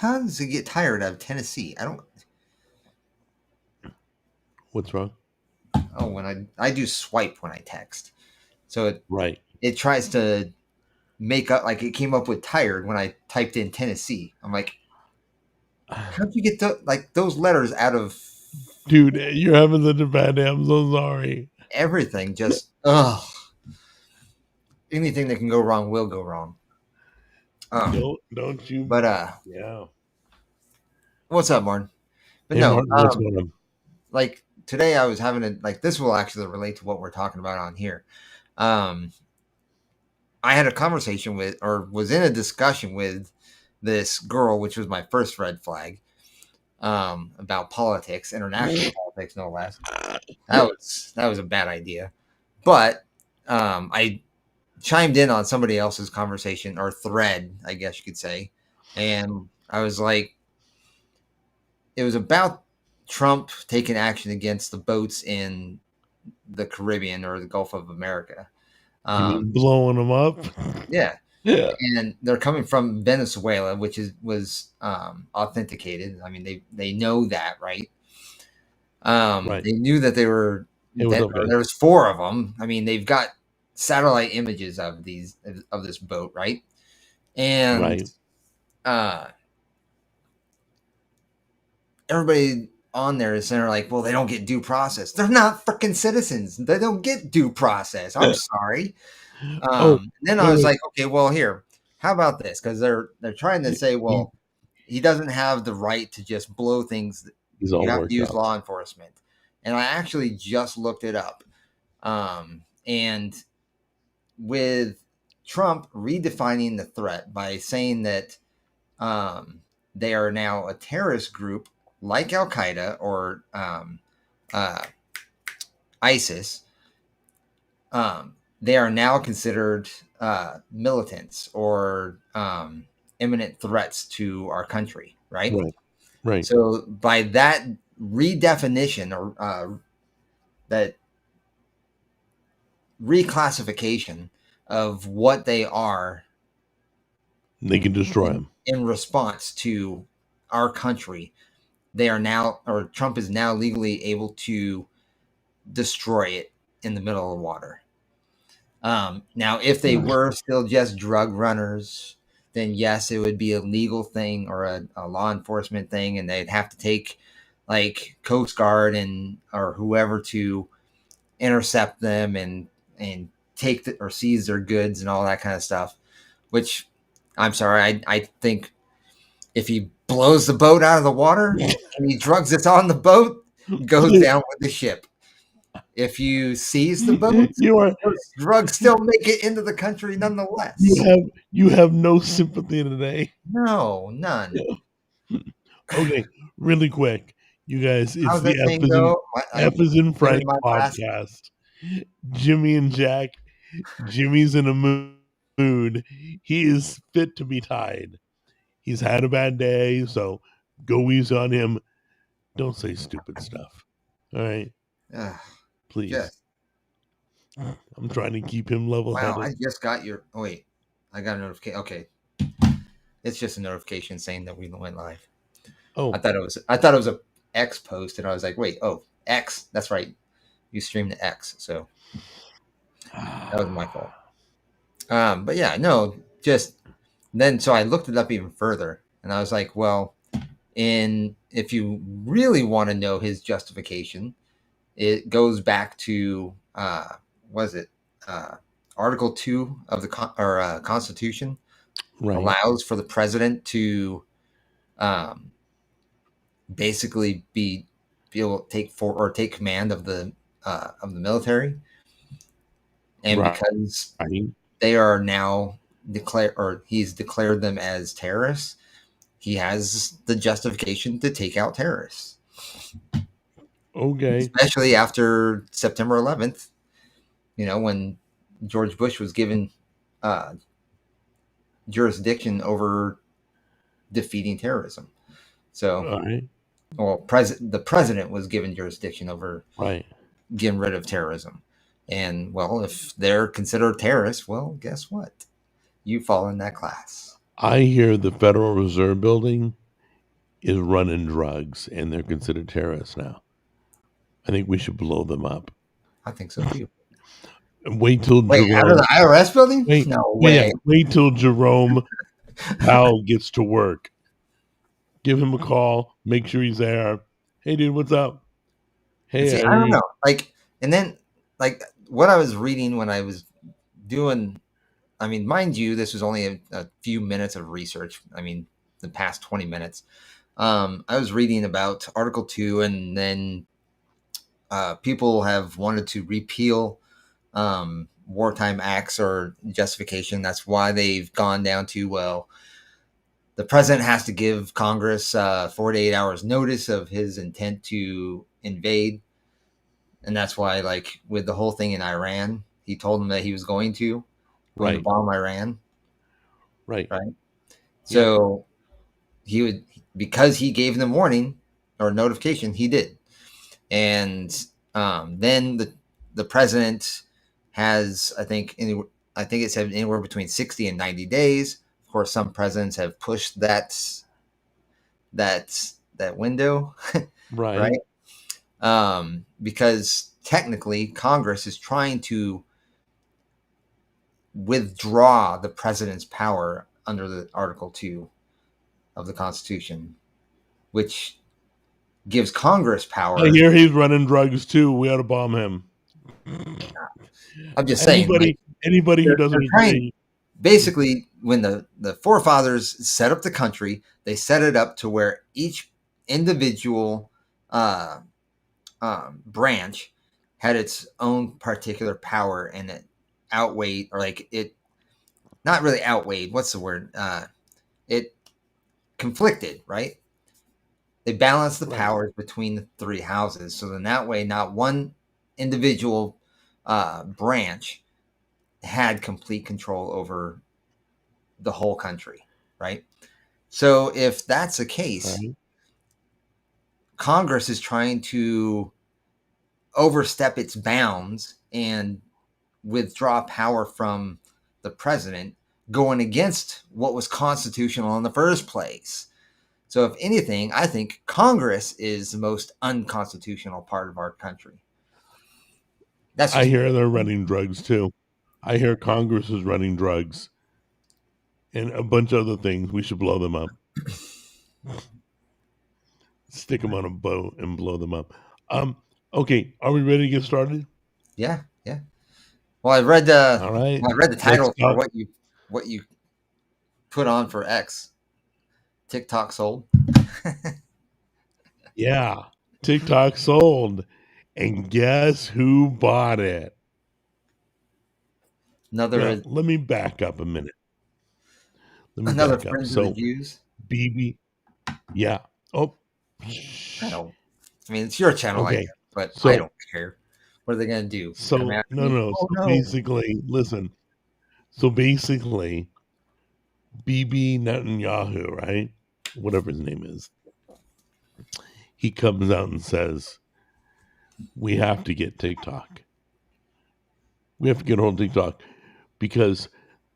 How does it get tired out of Tennessee? I don't. What's wrong? Oh, when I do swipe when I text, so Right. it tries to make up like it came up with tired when I typed in Tennessee. I'm like, how'd you get those letters out of Dude, you're having such a bad day. I'm so sorry. everything? Just ugh. Anything that can go wrong will go wrong. Don't you? But Yeah. what's up, Martin? But Hey, no, Martin, what's going on? like today I was having a like this will actually relate to what we're talking about on here. Um, I had a conversation with, or was in a discussion with this girl, which was my first red flag, about politics, international politics, no less. That was a bad idea, but I chimed in on somebody else's conversation or thread, I guess you could say, and I was like, it was about Trump taking action against the boats in the Caribbean or the Gulf of America. You mean Um, blowing them up? yeah, Yeah. and they're coming from Venezuela, which was authenticated. I mean, they know that, right? Right. They knew that they were Hey, what's that up, guys? there was four of them. I mean, they've got satellite images of this boat, right? And Right. uh, everybody on there is saying like, well, they don't get due process. They're not freaking citizens. They don't get due process. I'm sorry. Oh, Then I wait, was wait. like, okay, well, here, how about this? Because they're trying to say, He, well, he doesn't have the right to just blow things. he's You all have to worked use up. law enforcement. And I actually just looked it up. And with Trump redefining the threat by saying that they are now a terrorist group like Al Qaeda or uh, ISIS, they are now considered militants or imminent threats to our country, right? Right. Right. So by that redefinition or that reclassification of what they are They can destroy him. in response to our country, they are now, or Trump is now legally able to destroy it in the middle of the water. Now, if they were still just drug runners, then yes, it would be a legal thing or a law enforcement thing, and they'd have to take like Coast Guard and or whoever to intercept them and take or seize their goods and all that kind of stuff. Which I'm sorry, I think if he blows the boat out of the water, any drugs that's on the boat goes down with the ship. If you seize the boat, You are those drugs still make it into the country you nonetheless. have you have no sympathy today. No, none. Okay, really quick, you guys. It's How's the that saying go? F is in Learned Frank in my class. podcast. Jimmy and Jack. Jimmy's in a mood. He is fit to be tied. He's had a bad day, so go easy on him. Don't say stupid stuff. All right, Ugh, please. just I'm trying to keep him level wow! headed. I just got your. Oh wait, I got a notification. Okay, it's just a notification saying that we went live. I Oh, thought it was. I thought it was a X post, and I was like, wait, oh X. That's right. You streamed to X, so that was my fault. But yeah, no, just then. So I looked it up even further, and I was like, well, in if you really want to know his justification, it goes back to was it Article 2 of the Constitution right, allows for the president to um, basically be able to take command of the military, and right. because they are now declared or he's declared them as terrorists, he has the justification to take out terrorists, Okay, especially after September 11th. You know, when George Bush was given uh, jurisdiction over defeating terrorism. So, all right, well, the president was given jurisdiction over right. getting rid of terrorism. And well, if they're considered terrorists, well, guess what? You fall in that class. I hear the Federal Reserve Building is running drugs and they're considered terrorists now. I think we should blow them up. I think so too. Wait till Wait, out of Jerome. the IRS building? Wait, No yeah, way. wait till Jerome Powell gets to work. Give him a call. Make sure he's there. Hey, dude, what's up? Hey, See, I don't know. Like, and then, like, what I was reading when I was doing, I mean, mind you, this was only a few minutes of research. I mean, the past 20 minutes. I was reading about Article 2, and then people have wanted to repeal wartime acts or justification. That's why they've gone down to, well, the president has to give Congress 48 hours notice of his intent to invade. And that's why, like, with the whole thing in Iran, he told them that he was going to bomb Iran. Right. So he would, because he gave them warning or notification, he did. And then the president has, I think it said anywhere between 60 and 90 days. Of course, some presidents have pushed that window, Right. because technically Congress is trying to withdraw the president's power under the Article 2 of the Constitution, which gives Congress power. I hear he's running drugs too. We ought to bomb him. I'm just saying, anybody who doesn't agree. Basically, when the forefathers set up the country, they set it up to where each individual branch had its own particular power, and it outweighed, or like it, not really outweighed. What's the word? It conflicted, right? They balanced the powers between the three houses, so then that way, not one individual branch had complete control over the whole country, right? So if that's the case, Congress is trying to overstep its bounds and withdraw power from the president, going against what was constitutional in the first place. So if anything, I think Congress is the most unconstitutional part of our country. I hear they're running drugs too. I hear Congress is running drugs and a bunch of other things. We should blow them up. Stick them on a boat and blow them up. Okay, are we ready to get started? Yeah. Well, I read the all right. I read the title for what you put on for X. TikTok sold. Yeah, TikTok sold, and guess who bought it? Let me back up a minute. Another friend of the Jews. BB. Yeah. Oh. I mean, it's your channel, okay. But I don't care. What are they going to do? So no. Basically, listen. So basically, Bibi Netanyahu, right? Whatever his name is, he comes out and says, "We have to get TikTok. We have to get on TikTok because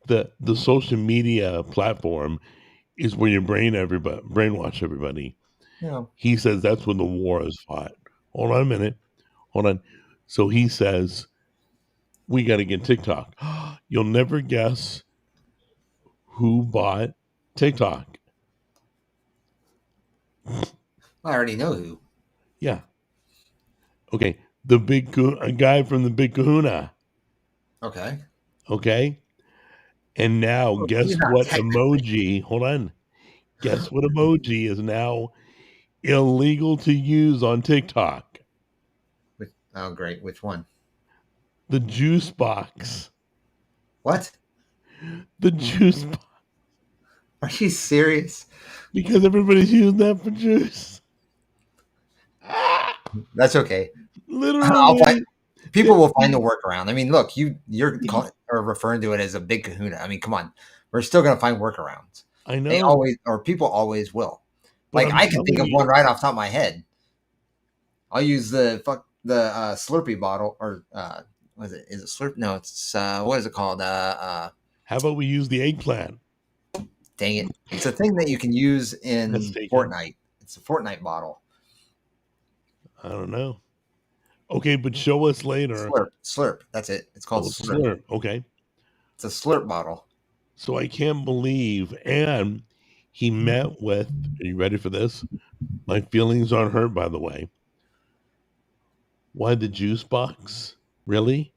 the social media platform is where you brainwash everybody." Yeah. He says that's when the war is fought. Hold on a minute. Hold on. So he says, we got to get TikTok. You'll never guess who bought TikTok. I already know who. Yeah. Okay. A guy from the Big Kahuna. Okay. And now guess what emoji? Hold on. Guess what emoji is now illegal to use on TikTok? Oh, great. Which one? The juice box. What? The juice box. Are you serious? Because everybody's using that for juice. That's okay. Literally. People will find a workaround. I mean, look, you're referring to it as a big kahuna. I mean, come on. We're still going to find workarounds. I know. People always will. Like, I can think of one right off the top of my head. I'll use the Slurpee bottle, or what is it? Is it Slurp? No, it's what is it called? How about we use the eggplant? Dang it! It's a thing that you can use in Fortnite. It's a Fortnite bottle. I don't know. Okay, but show us later. Slurp. That's it. It's called Slurp. Slurp. Okay. It's a Slurp bottle. So I can't believe, and he met with, are you ready for this? My feelings aren't hurt, by the way. Why the juice box? Really?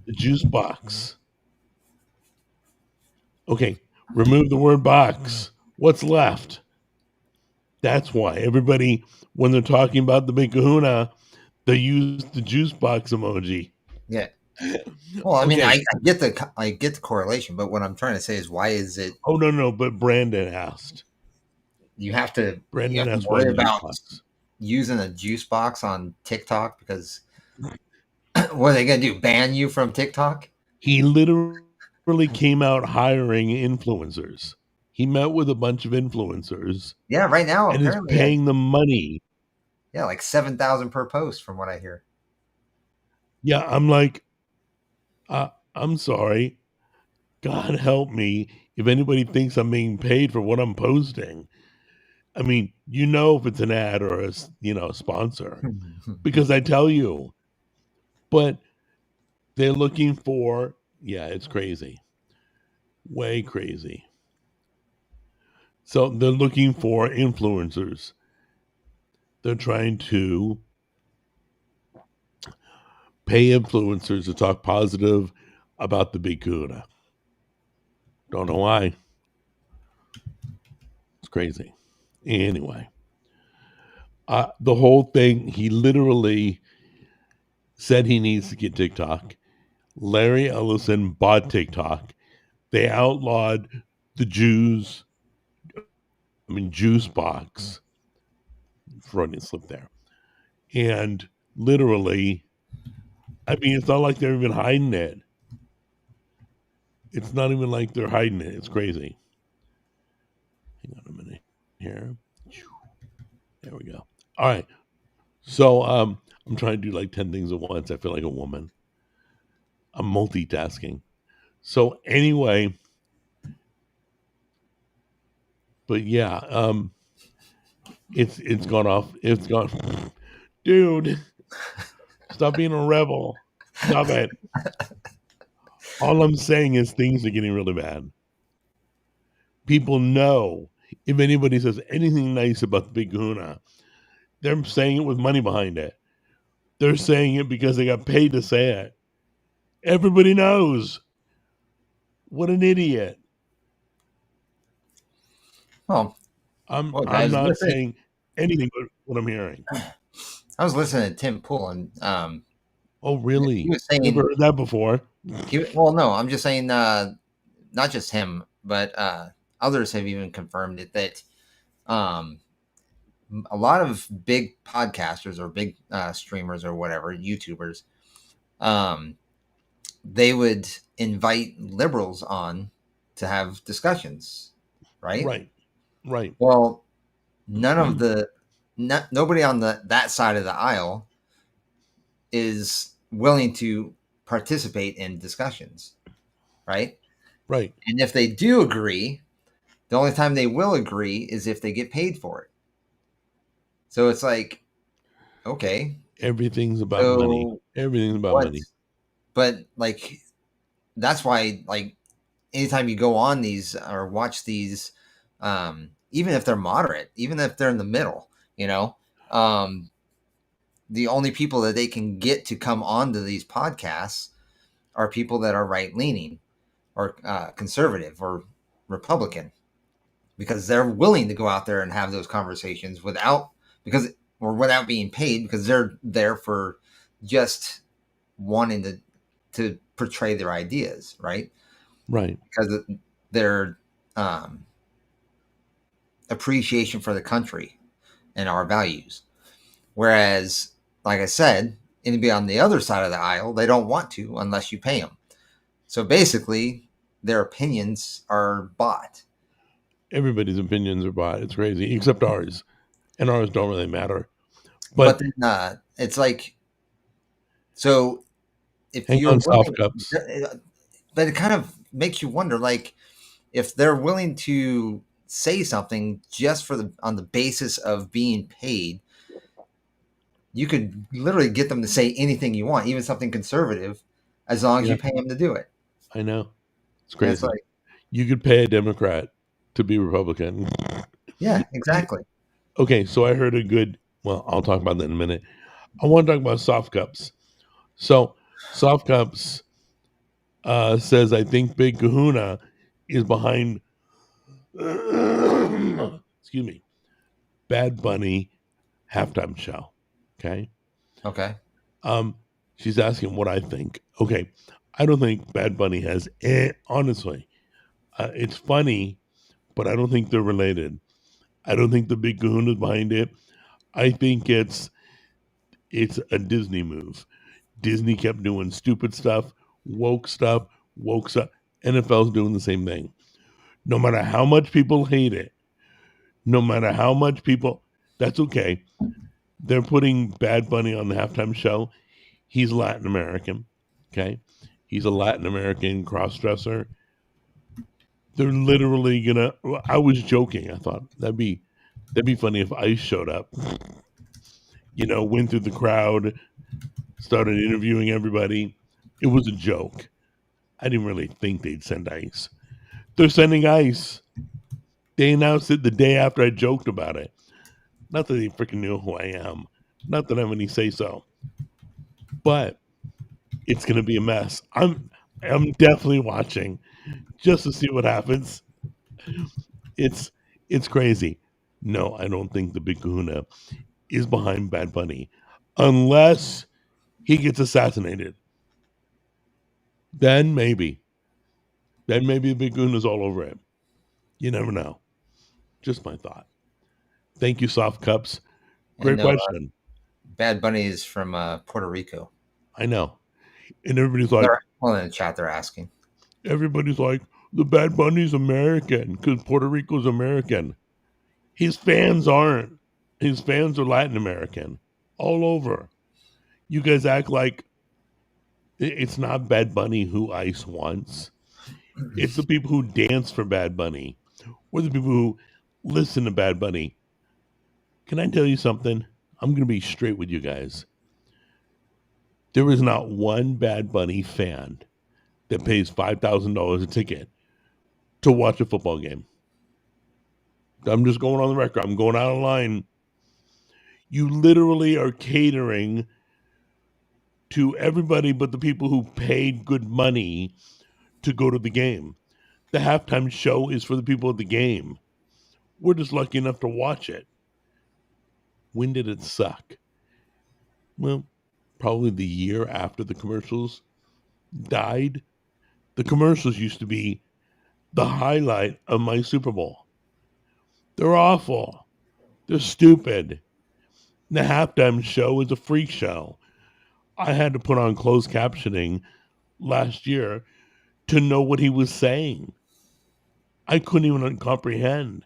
The juice box. Okay, remove the word box. What's left? That's why everybody, when they're talking about the big kahuna, they use the juice box emoji. Yeah. Well, I mean, I get the correlation, but what I'm trying to say is, why is it? Oh no! But Brandon asked. You have to. Brandon you have asked to worry why the juice about box. using a juice box on TikTok because what are they going to do? Ban you from TikTok? He literally came out hiring influencers. He met with a bunch of influencers. Yeah, right now and is paying them money. Yeah, like 7,000 per post, from what I hear. Yeah, I'm like, I'm sorry. God help me if anybody thinks I'm being paid for what I'm posting. I mean, if it's an ad or a sponsor, because I tell you. But they're looking for, it's crazy, way crazy. So they're looking for influencers. They're trying to pay influencers to talk positive about the big kahuna. Don't know why. It's crazy. Anyway, the whole thing, he literally said he needs to get TikTok. Larry Ellison bought TikTok. They outlawed the juice box. Freudian slip there. And literally, I mean, it's not like they're even hiding it. It's not even like they're hiding it. It's crazy. Hang on a minute here. There we go. All right. So I'm trying to do like 10 things at once. I feel like a woman. I'm multitasking. So anyway, but yeah, it's gone off. It's gone. Dude, stop being a rebel. Stop it. All I'm saying is things are getting really bad. People know if anybody says anything nice about the big kahuna, they're saying it with money behind it. They're saying it because they got paid to say it. Everybody knows. What an idiot. Well, I'm not saying anything but what I'm hearing. I was listening to Tim Pool, and oh, really? He was saying, never heard that before. Well, no, I'm just saying, not just him, but others have even confirmed it that a lot of big podcasters or big streamers or whatever, YouTubers, they would invite liberals on to have discussions, right? Right. Well, nobody on that side of the aisle is willing to participate in discussions, right? Right. And if they do agree, the only time they will agree is if they get paid for it. So it's like, okay, everything's about money. Everything's about money. But like, that's why, like, anytime you go on these or watch these, even if they're moderate, even if they're in the middle, the only people that they can get to come onto these podcasts are people that are right leaning or conservative or Republican, because they're willing to go out there and have those conversations without being paid, because they're there for just wanting to portray their ideas, right? Because of their appreciation for the country and our values. Whereas, like I said, anybody on the other side of the aisle, they don't want to unless you pay them. So basically, their opinions are bought. Everybody's opinions are bought. It's crazy, except ours. And ours don't really matter. But then, it's like, so if hang on, soft cups. But it kind of makes you wonder, like, if they're willing to say something just on the basis of being paid, you could literally get them to say anything you want, even something conservative, as long as Yeah, you pay them to do it. I know. It's And it's crazy. like, You could pay a Democrat to be Republican. yeah, exactly. Okay, so I heard a good. Well, I'll talk about that in a minute. I want to talk about soft cups. So, soft cups says I think Big Kahuna is behind. Excuse me, Bad Bunny halftime show. Okay. Okay. Um, she's asking what I think. Okay, I don't think Bad Bunny has. Honestly, it's funny, but I don't think they're related. I don't think the Big Kahuna is behind it. I think it's a Disney move. Disney kept doing stupid stuff, woke stuff, woke stuff. NFL's doing the same thing. No matter how much people hate it, no matter how much people, that's okay. They're putting Bad Bunny on the halftime show. He's Latin American. Okay. He's a Latin American cross dresser. They're literally gonna. I was joking. I thought that'd be funny if ICE showed up. Went through the crowd, started interviewing everybody. It was a joke. I didn't really think they'd send ICE. They're sending ICE. They announced it the day after I joked about it. Not that they freaking knew who I am. Not that I have any say so. But it's gonna be a mess. I'm definitely watching just to see what happens. It's it's crazy. No, I don't think the Big Kahuna is behind Bad Bunny unless he gets assassinated. Then maybe. Then maybe the Big Kahuna's all over it. You never know. Just my thought. Thank you, Soft Cups. And Great no, question. Bad Bunny is from Puerto Rico. I know. And everybody's like, Well, in the chat, they're asking. the Bad Bunny's American because Puerto Rico's American. His fans aren't. His fans are Latin American all over. You guys act like it's not Bad Bunny who ICE wants. It's the people who dance for Bad Bunny or the people who listen to Bad Bunny. Can I tell you something? I'm going to be straight with you guys. There is not one Bad Bunny fan that pays $5,000 a ticket to watch a football game. I'm just going on the record. I'm going out of line. You literally are catering to everybody but the people who paid good money to go to the game. The halftime show is for the people at the game. We're just lucky enough to watch it. When did it suck? Well, probably the year after the commercials died. The commercials used to be the highlight of my Super Bowl. They're awful. They're stupid. The halftime show is a freak show. I had to put on closed captioning last year to know what he was saying. I couldn't even comprehend.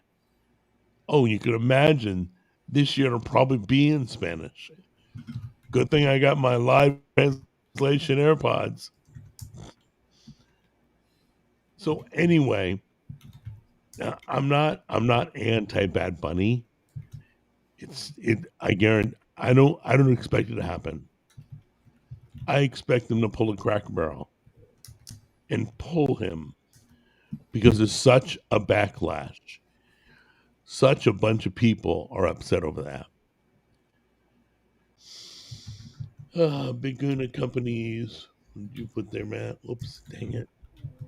Oh, you could imagine this year it'll probably be in Spanish. Good thing I got my live translation AirPods. So anyway, I'm not anti Bad Bunny. I guarantee I don't expect it to happen. I expect them to pull a Cracker Barrel and pull him because there's such a backlash. Such a bunch of people are upset over that. Big Kahuna companies. What did you put there, Matt? Oops, dang it.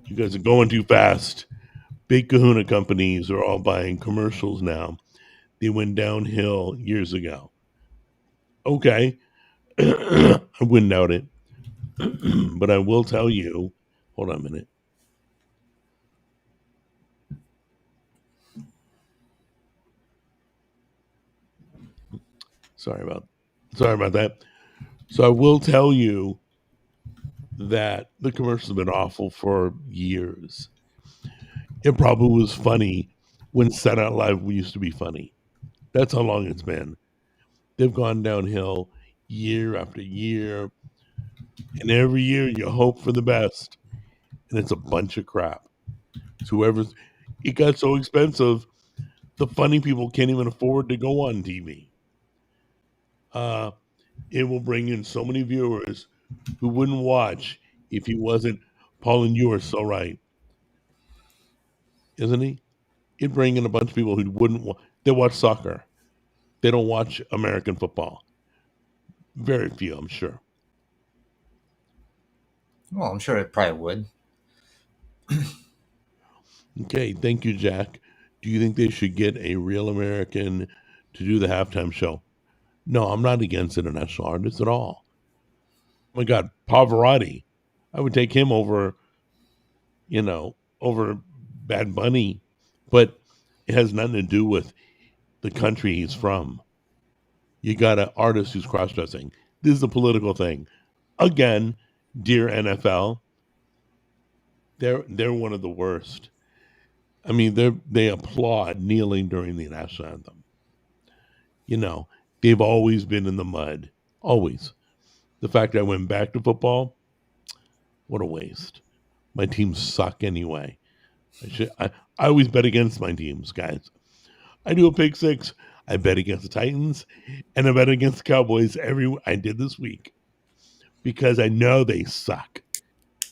You guys are going too fast. Big Kahuna companies are all buying commercials now. They went downhill years ago. Okay. I wouldn't doubt it. But I will tell you, hold on a minute. Sorry about that. So I will tell you that the commercials have been awful for years. It probably was funny when Saturday Night Live used to be funny. That's how long it's been. They've gone downhill year after year. And every year you hope for the best. And it's a bunch of crap. It got so expensive, The funny people can't even afford to go on TV. It will bring in so many viewers who wouldn't watch if he wasn't. Paul, and you are so right, isn't he? It'd bring in a bunch of people who wouldn't. They watch soccer. They don't watch American football. Very few, I'm sure. Well, I'm sure it probably would. Okay, thank you, Jack. Do you think they should get a real American to do the halftime show? No, I'm not against international artists at all. Oh my God, Pavarotti. I would take him over, over Bad Bunny, but it has nothing to do with the country he's from. You got an artist who's cross dressing. This is a political thing. Again, dear NFL, they're one of the worst. I mean, they applaud kneeling during the national anthem. They've always been in the mud. Always. The fact that I went back to football, what a waste. My teams suck anyway. I always bet against my teams, guys. I do a pick six. I bet against the Titans, and I bet against the Cowboys I did this week because I know they suck,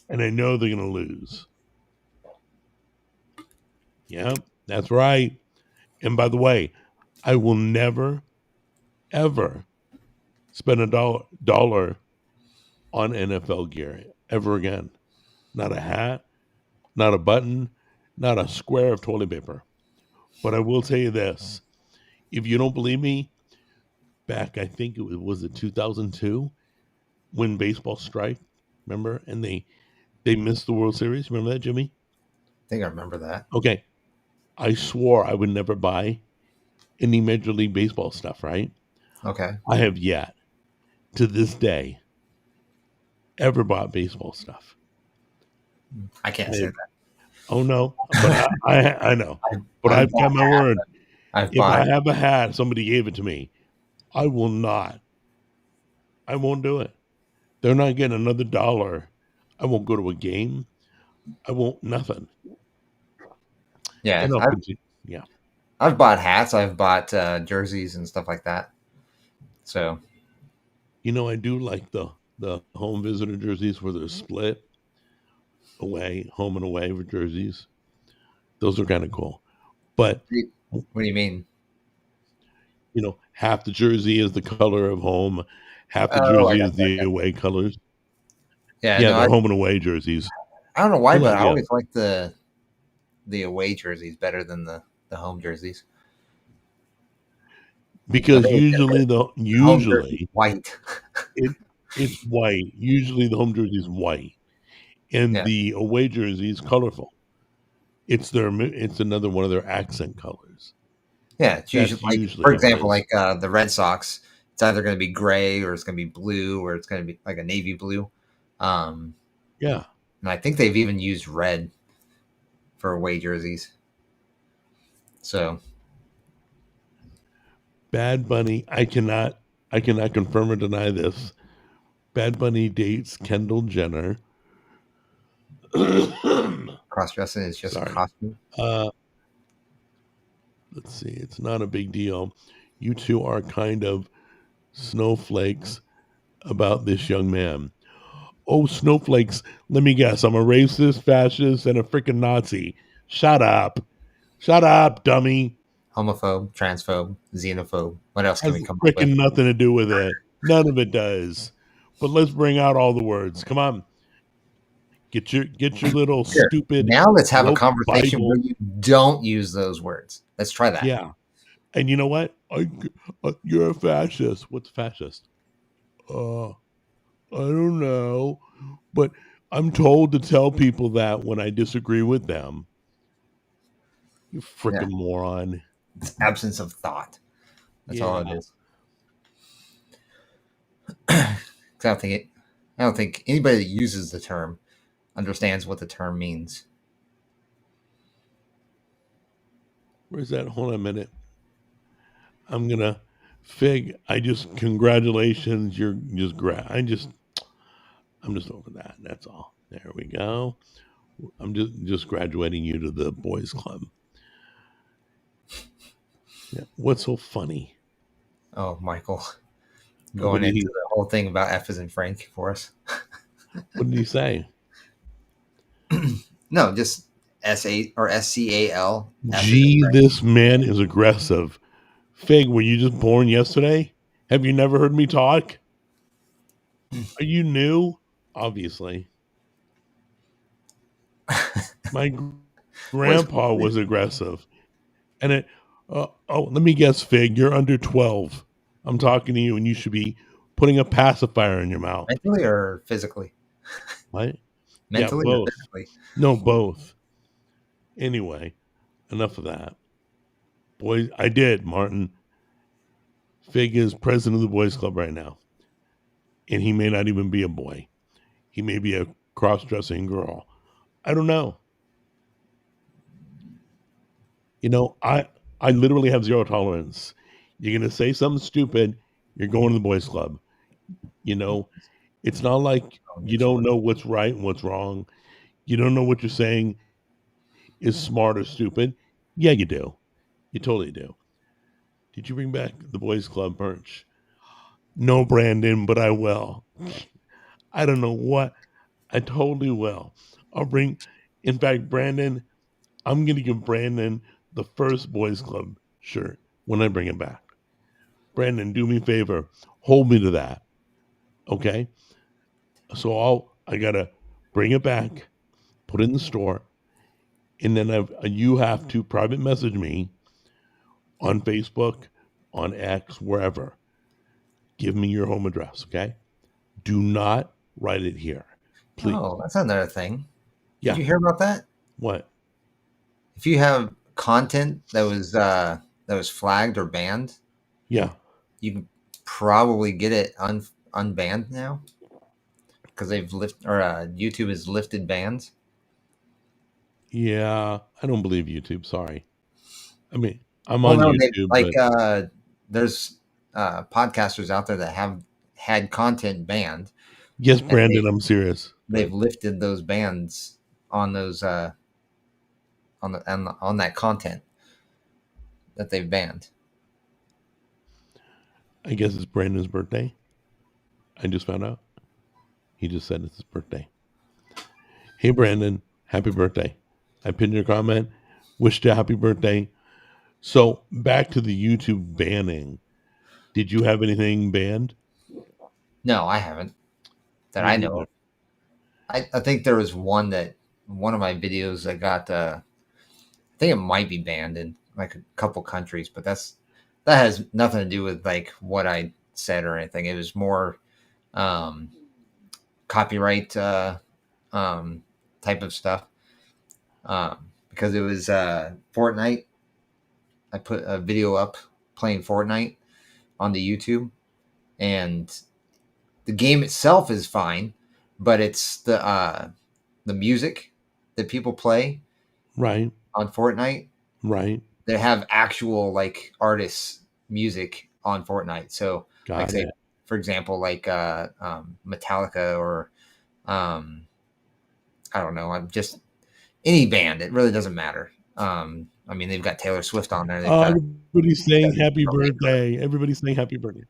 and I know they're going to lose. Yeah, that's right. And by the way, I will never, ever spend $1 on NFL gear ever again. Not a hat, not a button, not a square of toilet paper. But I will tell you this. If you don't believe me, back, I think it was 2002 when baseball strike, remember? And they missed the World Series. Remember that, Jimmy? I think I remember that. Okay. I swore I would never buy any Major League Baseball stuff, right? Okay. I have yet, to this day, ever bought baseball stuff. I can't say that. Oh, no. But I know. But I've got my word. If I have a hat, somebody gave it to me, I will not. I won't do it. They're not getting another $1. I won't go to a game. I won't, nothing. Yeah. Yeah. I've bought hats. I've bought jerseys and stuff like that. So, I do like the home visitor jerseys where they're split away, home and away for jerseys. Those are kind of cool. But what do you mean? Half the jersey is the color of home, half the jersey is the away colors. Yeah, they're home and away jerseys. I don't know why, but I always like the away jerseys better than the home jerseys. Because usually white. It's white. Usually the home jersey is white, and the away jersey is colorful. It's another one of their accent colors. Yeah, it's usually for example, like the Red Sox, it's either going to be gray or it's going to be blue or it's going to be like a navy blue. Yeah, and I think they've even used red for away jerseys. So, Bad Bunny, I cannot confirm or deny this. Bad Bunny dates Kendall Jenner. Cross-dressing is just a costume. Let's see. It's not a big deal. You two are kind of snowflakes about this young man. Oh, snowflakes. Let me guess. I'm a racist, fascist, and a freaking Nazi. Shut up. Shut up, dummy. Homophobe, transphobe, xenophobe. What else can we come up with? Freaking nothing to do with it. None of it does. But let's bring out all the words. Come on. Get your little stupid. Now let's have a conversation where you don't use those words. Let's try that. Yeah. And you know what? You're a fascist. What's fascist? I don't know. But I'm told to tell people that when I disagree with them. You freaking moron. It's absence of thought. That's all it is. I don't think anybody that uses the term understands what the term means. Where's that? Hold on a minute. I'm gonna congratulations. You're just I'm just over that. That's all. There we go. I'm just graduating you to the boys club. Yeah. What's so funny? Oh, Michael What going did into he? the whole thing about F as in Frank for us. What did he say? No, just S-A or SCAL. F as in Gee, Frank. this man is aggressive. Fig, were you just born yesterday? Have you never heard me talk? Are you new? Obviously. My What's grandpa was aggressive. And let me guess, Fig, you're under 12. I'm talking to you, and you should be putting a pacifier in your mouth. mentally or physically? What? Yeah, Mentally or both. physically? No, both. Anyway, enough of that. Boys, I did, Martin. Fig is president of the boys club right now. And he may not even be a boy. He may be a cross-dressing girl. I don't know. I literally have zero tolerance. You're gonna say something stupid, you're going to the boys club. You know, it's not like Oh, you get you don't one. know what's right and what's wrong. You don't know what you're saying is smart or stupid. Yeah, you do. You totally do. Did you bring back the boys club merch? No, Brandon, but I will. I don't know what. I totally will. I'll bring. In fact, Brandon, I'm gonna give Brandon the first boys club shirt when I bring it back. Brandon, do me a favor, hold me to that, okay? So I gotta bring it back, put it in the store, and then you have to private message me on Facebook, on X, wherever. Give me your home address, okay? Do not write it here, please. Oh, that's another thing. Did Yeah. you hear about that? What? If you have content that was flagged or banned, Yeah. you can probably get it unbanned now because YouTube has lifted bans. Yeah. I don't believe YouTube. Sorry. I mean, I'm Well, on no, they YouTube, like but there's podcasters out there that have had content banned, yes, and Brandon, I'm serious. they've lifted those bans on those on that content that they've banned. I guess it's Brandon's birthday. I just found out. He just said it's his birthday. Hey, Brandon, happy birthday. I pinned your comment. Wished you a happy birthday. So, back to the YouTube banning. Did you have anything banned? No, I haven't that Me I know neither. of. I think there was one of my videos that got I think it might be banned in like a couple countries, but that has nothing to do with like what I said or anything. It was more um, copyright um, type of stuff because it was Fortnite. I put a video up playing Fortnite on the YouTube, and the game itself is fine, but it's the music that people play Right, on Fortnite. right. They have actual like artists' music on Fortnite. So, like Got say, it. for example, like Metallica or um, I don't know, I'm just any band. It really doesn't matter. I mean, they've got Taylor Swift on there. They've got Everybody's saying happy birthday. Everybody's saying happy birthday.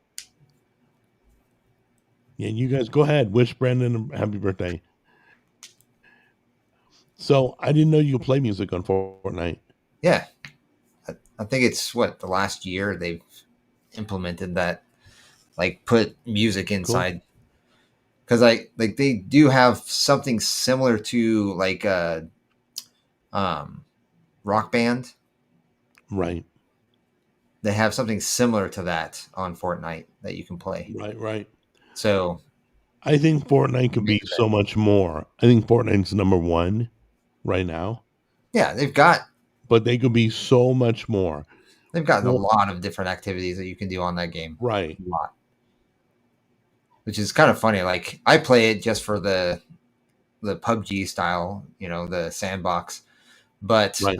Yeah, you guys go ahead. Wish Brandon a happy birthday. So, I didn't know you could play music on Fortnite. yeah. I think it's what the last year they've implemented that, like put music Cool. inside because like they do have something similar to like a um, Rock Band. Right, They have something similar to that on Fortnite that you can play. right, right. So I think Fortnite could be makes so much more. I think Fortnite's number one right now, yeah, but they could be so much more. they've got a For, lot of different activities that you can do on that game. right, A lot, which is kind of funny. Like I play it just for the PUBG style, the sandbox. But right.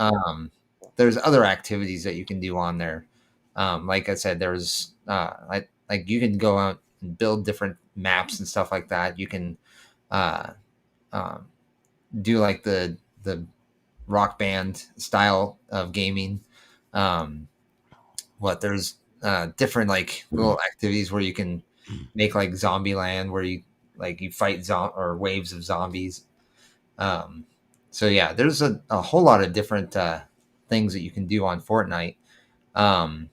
there's other activities that you can do on there. Like I said, there's like you can go out and build different maps and stuff like that. You can uh, um, do like the rock band style of gaming. Um, there's different like little activities where you can make like Zombie Land, where you fight or waves of zombies. So yeah, there's a whole lot of different things that you can do on Fortnite. Um,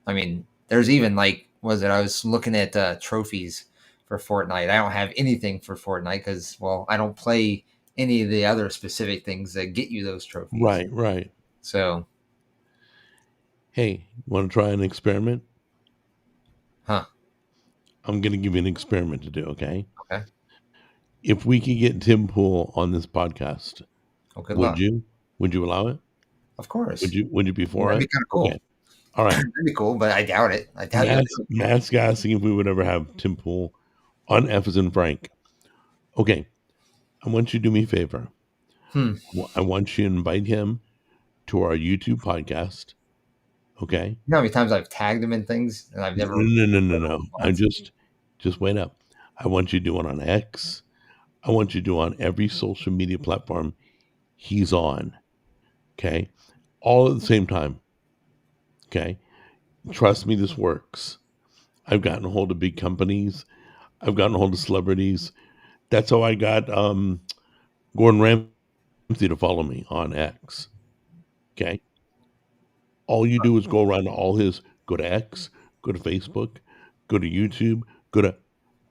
I mean, there's even like, was it? I was looking at trophies for Fortnite. I don't have anything for Fortnite because, well, I don't play any of the other specific things that get you those trophies. Right. So, Hey, want to try an experiment? huh? I'm going to give you an experiment to do, okay? Okay. If we could get Tim Pool on this podcast, Well, good would luck. you? Would you allow it? Of course. Would you be for That'd it? be kind of cool. Okay. All right. That'd be cool, but I doubt it. I doubt you. Matt's asking if we would ever have Tim Pool on F as in Frank. Okay. I want you to do me a favor. I want you to invite him to our YouTube podcast. Okay. You know how many times I've tagged him in things and I've never. No. I just wait up. I want you to do it on X. I want you to do it on every social media platform he's on. Okay. All at the same time. Okay. Trust me, this works. I've gotten a hold of big companies. I've gotten a hold of celebrities. That's how I got Gordon Ramsay to follow me on X. Okay. All you do is go around to go to X, go to Facebook, go to YouTube, go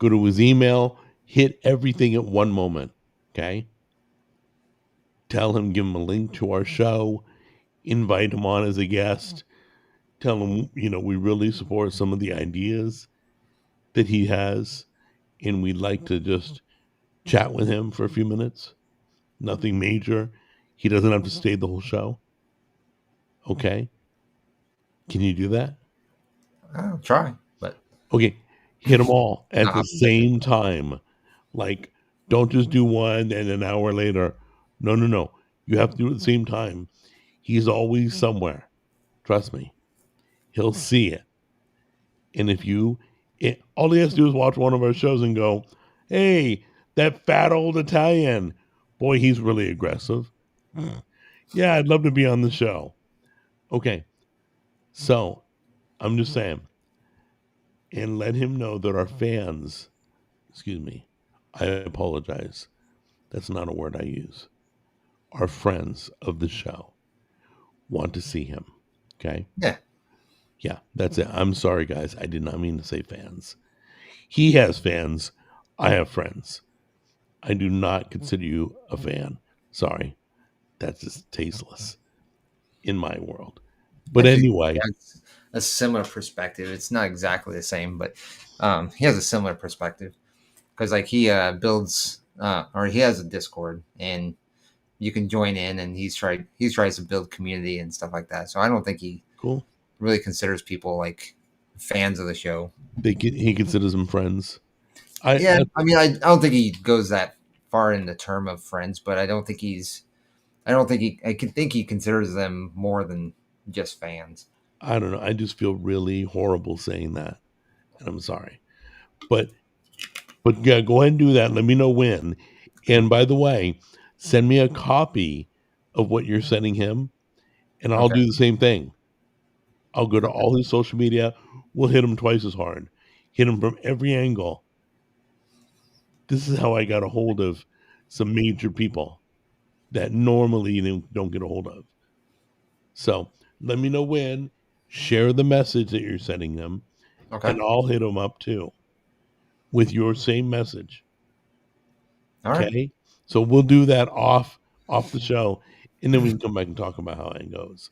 to his email, hit everything at one moment. Okay. Tell him, give him a link to our show, invite him on as a guest, tell him, we really support some of the ideas that he has, and we'd like to just chat with him for a few minutes. Nothing major. He doesn't have to stay the whole show. Okay. Can you do that? I'll try, but okay, hit them all at the same time. Like, don't just do one and an hour later. No. You have to do it at the same time. He's always somewhere. Trust me. He'll see it. And all he has to do is watch one of our shows and go, hey, that fat old Italian. Boy, he's really aggressive. Yeah, I'd love to be on the show. Okay. So, I'm just saying. And let him know that our fans, I apologize. That's not a word I use. Our friends of the show want to see him. Okay? Yeah. Yeah, that's it. I'm sorry, guys. I did not mean to say fans. He has fans. I have friends. I do not consider you a fan. Sorry. That's just tasteless in my world. But anyway. A similar perspective. It's not exactly the same, but he has a similar perspective because like he builds or he has a Discord and you can join in and he tries to build community and stuff like that. So I don't think he really considers people like fans of the show. He considers them friends. I don't think he goes that far in the term of friends, but I think he considers them more than just fans. I don't know. I just feel really horrible saying that. And I'm sorry. But yeah, go ahead and do that. Let me know when. And by the way, send me a copy of what you're sending him, and I'll do the same thing. I'll go to all his social media. We'll hit him twice as hard. Hit him from every angle. This is how I got a hold of some major people that normally you don't get a hold of. So let me know when. Share the message that you're sending them, and I'll hit them up too with your same message. Okay. Right. So we'll do that off the show, and then we can come back and talk about how it goes.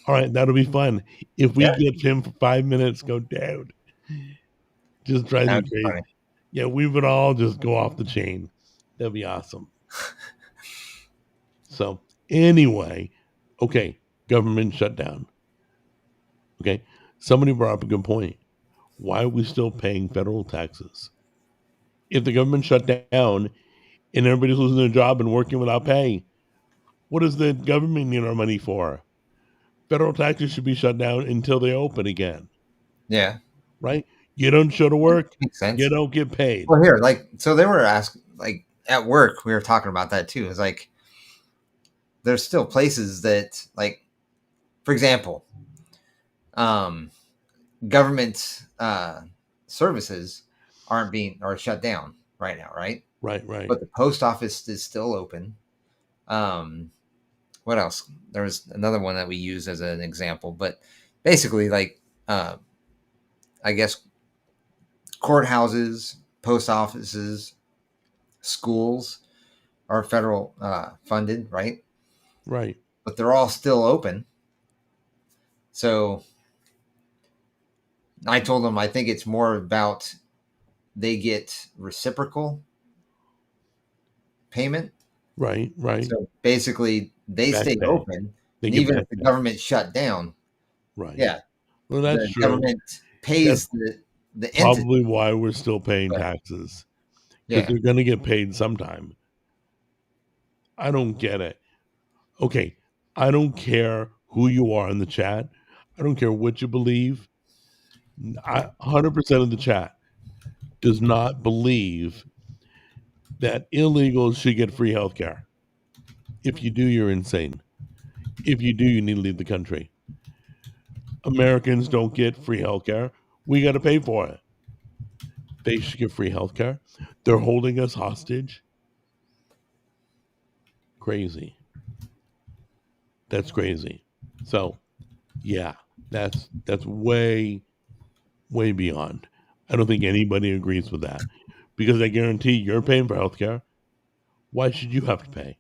All right, that'll be fun. If we get him for 5 minutes, go down. Just drive me crazy. Funny. Yeah, we would all just go off the chain. That'd be awesome. So anyway, okay, government shutdown. Okay, somebody brought up a good point. Why are we still paying federal taxes? If the government shut down and everybody's losing their job and working without pay, what does the government need our money for? Federal taxes should be shut down until they open again. Yeah. Right? You don't show to work, makes sense. You don't get paid. Well, here, so they were asked, at work, we were talking about that too. It's like, there's still places that, for example, um, government services are shut down right now, right? Right, right, But the post office is still open. Um, what else? There was another one that we use as an example, but basically, like I guess courthouses, post offices, schools are federal funded, right? right. But they're all still open. So I told them I think it's more about they get reciprocal payment. Right, right. So basically, they Back stay pay. open, They and get even back if the pay. government shut down, Right. yeah, Well, that's the true. government That's pays the entity. probably why we're still paying But taxes, because yeah, they're going to get paid sometime. I don't get it. Okay, I don't care who you are in the chat. I don't care what you believe. 100% of the chat does not believe that illegals should get free healthcare. If you do, you're insane. If you do, you need to leave the country. Americans don't get free healthcare. We got to pay for it. They should get free healthcare. They're holding us hostage. Crazy. That's crazy. So, yeah, that's way beyond. I don't think anybody agrees with that because I guarantee you're paying for healthcare. Why should you have to pay?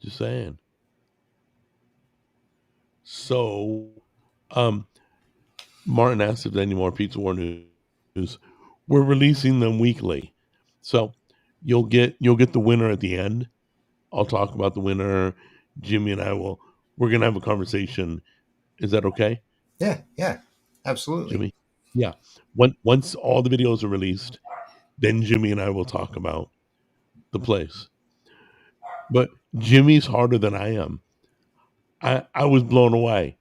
Just saying. So, um, Martin asked if there's any more Pizza War news. We're releasing them weekly, so you'll get the winner at the end. I'll talk about the winner. Jimmy and I will. We're gonna have a conversation. Is that okay, yeah, absolutely. Jimmy? Yeah. Once all the videos are released, then Jimmy and I will talk about the place. But Jimmy's harder than I am. I was blown away.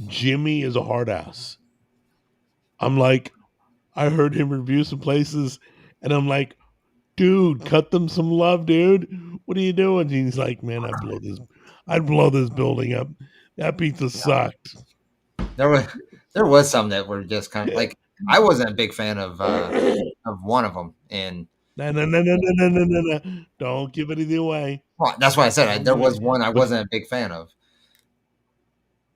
Jimmy is a hard ass. I'm like, I heard him review some places, and I'm like, dude, cut them some love, dude. What are you doing? And he's like, man, I'd blow this building up. That pizza sucked. There was there was some that were just kind of like I wasn't a big fan of one of them, and No, no, no, no, no, no, no, no, no. Don't give anything away. well, that's why I said Don't there give it. was one I But wasn't a big fan of.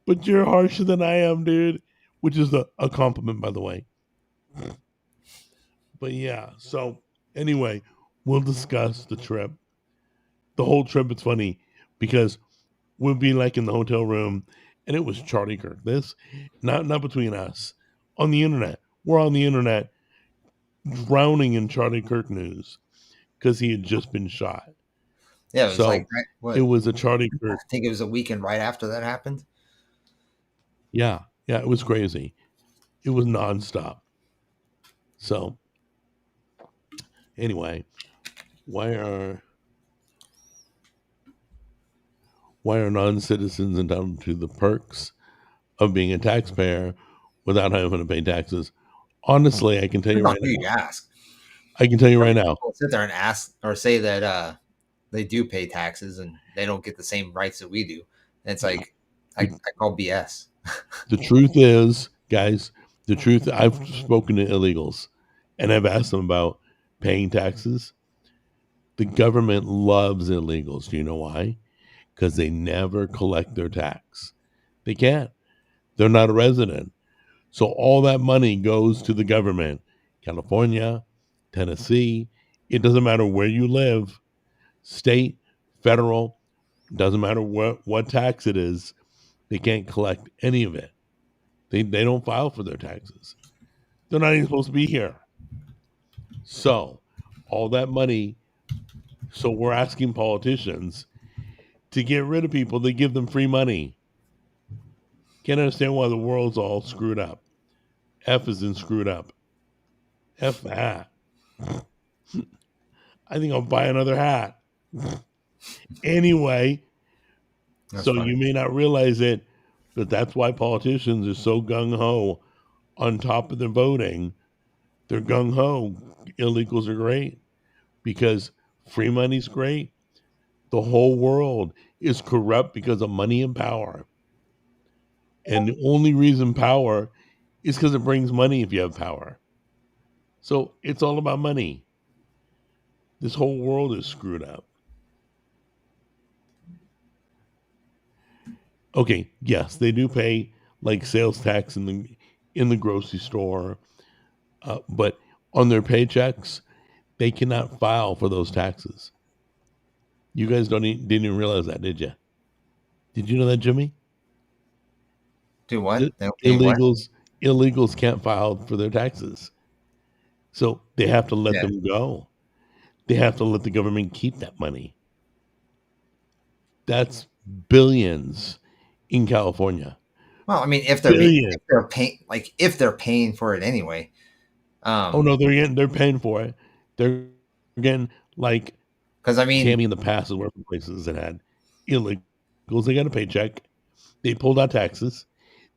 but you're harsher than I am, dude. Which is a compliment, by the way. But yeah, so anyway, we'll discuss the trip. The whole trip is funny because we'll be like in the hotel room and it was Charlie Kirk. This not between us. On the internet. We're on the internet drowning in Charlie Kirk news because he had just been shot. Yeah, it was like So it was a Charlie I Kirk. think it was a weekend right after that happened. Yeah, yeah, it was crazy. It was nonstop. So anyway, why are why are non-citizens entitled to the perks of being a taxpayer without having to pay taxes? Honestly, I can tell you Depends on right who you now. ask. I can tell you Some right now. people sit there and ask or say that they do pay taxes and they don't get the same rights that we do. And it's like I call BS. The truth is, guys, the truth, I've spoken to illegals and I've asked them about paying taxes. The government loves illegals. Do you know why? Because they never collect their tax. They can't. They're not a resident. So all that money goes to the government. California, Tennessee, it doesn't matter where you live, state, federal, doesn't matter what tax it is, they can't collect any of it. They don't file for their taxes. They're not even supposed to be here. So all that money, so we're asking politicians to get rid of people that give them free money. Can't understand why the world's all screwed up. F is in screwed up. F that. I think I'll buy another hat. Anyway, That's so funny. you may not realize it, but that's why politicians are so gung ho on top of their voting. They're gung ho. Illegals are great because free money's great. The whole world is corrupt because of money and power. And the only reason power is because it brings money if you have power. So it's all about money. This whole world is screwed up. Okay, yes, they do pay like sales tax in the grocery store, but on their paychecks, they cannot file for those taxes. You guys didn't even realize that, did you? Did you know that, Jimmy? Do what? The They don't pay what? illegals can't file for their taxes, so they have to let Yeah. them go. They have to let the government keep that money. That's billions in California. Well, I mean, Billions. if they're paying for it anyway. Oh no, they're paying for it. They're again like Because I mean, Tammy in the past has worked for places that had illegals. They got a paycheck. They pulled out taxes.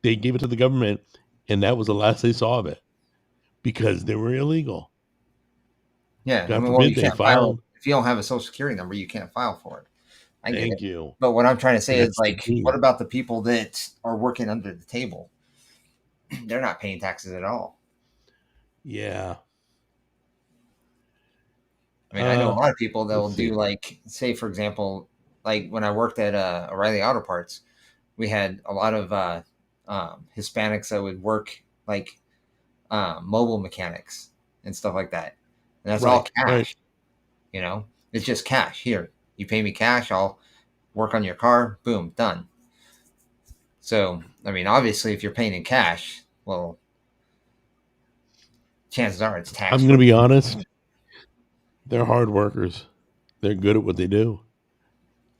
They gave it to the government, and that was the last they saw of it because they were illegal. yeah, I God mean, well, forbid you they can't file filed. if you don't have a social security number, you can't file for it. I get Thank it. you. But what I'm trying to say is, That's the like, what key. about the people that are working under the table? They're not paying taxes at all. Yeah. I mean, I know a lot of people that will Let's see. do, like, say, for example, like when I worked at O'Reilly Auto Parts, we had a lot of Hispanics that would work like mobile mechanics and stuff like that. And that's all Right. Right. cash, you know? It's just cash. Here, you pay me cash, I'll work on your car, boom, done. So, I mean, obviously, if you're paying in cash, well, chances are it's tax I'm going to free. be honest. They're hard workers. They're good at what they do.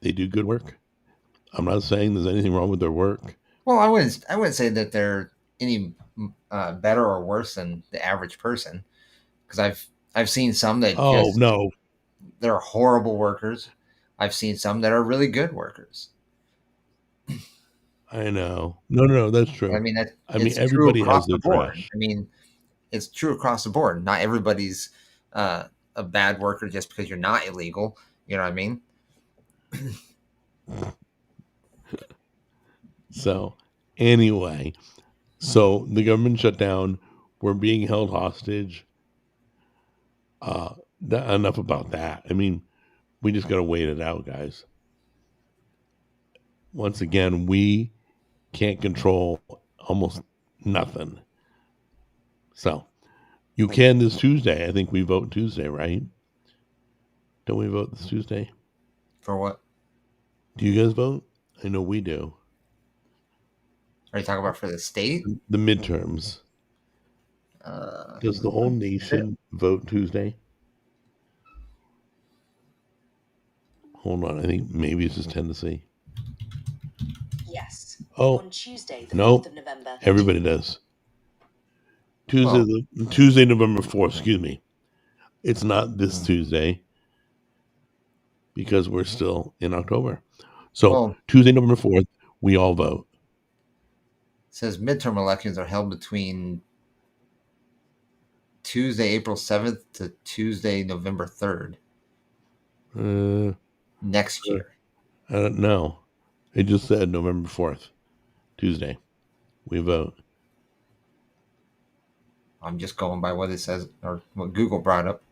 They do good work. I'm not saying there's anything wrong with their work. Well, I wouldn't say that they're any better or worse than the average person, because I've seen some that Oh just no, they're horrible workers. I've seen some that are really good workers. I know. No, that's I true. mean, that I mean, it's true everybody across has the their board. trash. I mean, it's true across the board. Not everybody's a bad worker just because you're not illegal. You know what I mean? So, anyway, so the government shut down. We're being held hostage. Enough about that. I mean, we just got to wait it out, guys. Once again, we can't control almost nothing. So, you can this Tuesday. I think we vote Tuesday, right? Don't we vote this Tuesday? For what Do you guys vote? I know we do. are you talking about for the state? The midterms. Uh, Does the whole nation vote Tuesday? Hold on, I think maybe it's just Tennessee. Yes. Oh, On Tuesday, the no, 4th of November. everybody does. well, Tuesday, November 4th, excuse me. It's not this Tuesday because we're still in October. So well, Tuesday, November 4th, we all vote. it says midterm elections are held between Tuesday, April 7th to Tuesday, November 3rd Uh, next year. I don't know. It just said November 4th, Tuesday. We vote. I'm just going by what it says or what Google brought up.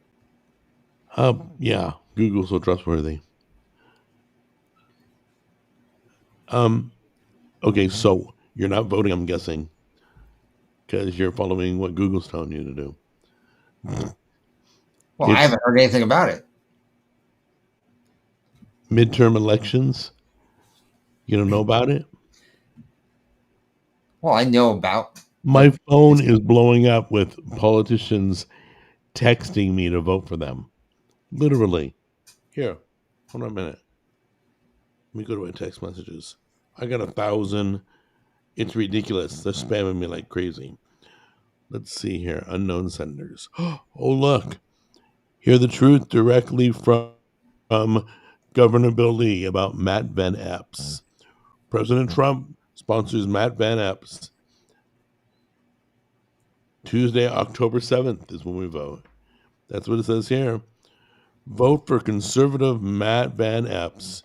Yeah, Google's so trustworthy. Okay, so you're not voting, I'm guessing, because you're following what Google's telling you to do. Well, I It's haven't heard anything about it. midterm elections. You don't know about it? Well, I know about. My phone is blowing up with politicians texting me to vote for them. Literally. Here, hold on a minute. Let me go to my text messages. I got 1,000. It's ridiculous. They're spamming me like crazy. Let's see here. Unknown senders. Oh, look. Hear the truth directly from Governor Bill Lee about Matt Van Epps. President Trump sponsors Matt Van Epps. Tuesday, October 7th is when we vote. That's what it says here. Vote for conservative Matt Van Epps.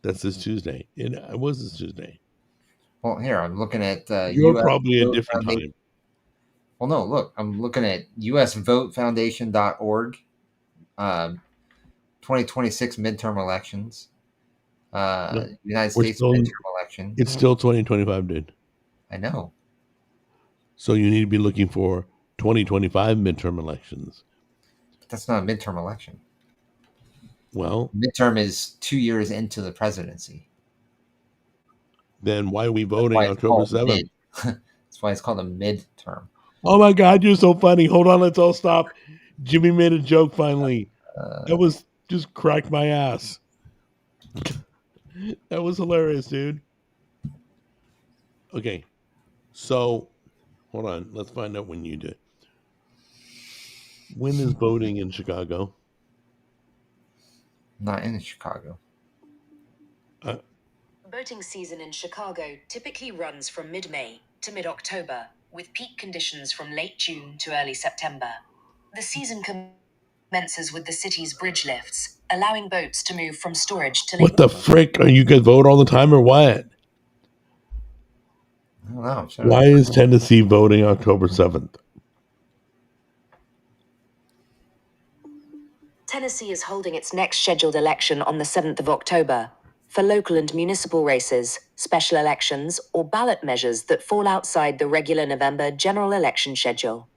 That's this Tuesday. It was this Tuesday. Well, here I'm looking at You're U.S. probably a Vote different Foundation. time. Well, no, look, I'm looking at usvotefoundation.org, 2026 midterm elections, No, United we're States still. midterm election. It's still 2025, dude. I know. So you need to be looking for 2025 midterm elections. But that's not a midterm election. Well, Midterm is 2 years into the presidency. then why are we That's voting why it's October called 7th? mid. That's why it's called a midterm. Oh my God, you're so funny. Hold on, let's all stop. Jimmy made a joke finally. That was just cracked my ass. That was hilarious, dude. Okay, so hold on. Let's find out when you did. When is voting in Chicago? Not in Chicago. Boating season in Chicago typically runs from mid-May to mid-October, with peak conditions from late June to early September. The season commences with the city's bridge lifts, allowing boats to move from storage to What the frick? Are you guys vote all the time or what? I don't know. Why is Tennessee voting October 7th? Tennessee is holding its next scheduled election on the 7th of October. For local and municipal races, special elections, or ballot measures that fall outside the regular November general election schedule.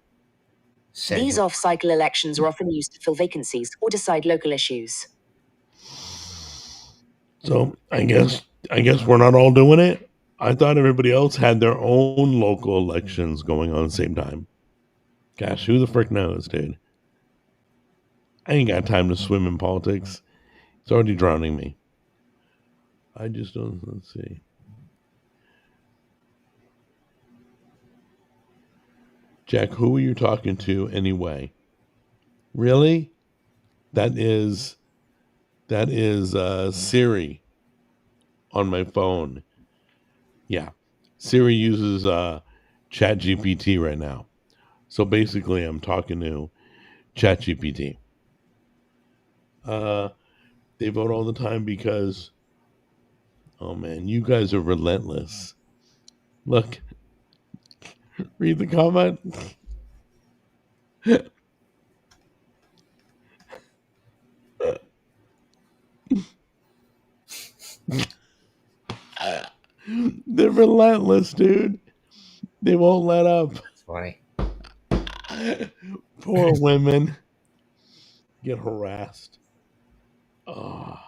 These off-cycle elections are often used to fill vacancies or decide local issues. So I guess we're not all doing it. I thought everybody else had their own local elections going on at the same time. Gosh, who the frick knows, dude? I ain't got time to swim in politics. It's already drowning me. I just don't. Let's see. Jack, who are you talking to anyway? Really? That is Siri on my phone. Yeah. Siri uses ChatGPT right now. So basically I'm talking to ChatGPT. They vote all the time because, oh man, you guys are relentless. Look, read the comment. They're relentless, dude. They won't let up. That's funny. Poor women get harassed. Oh,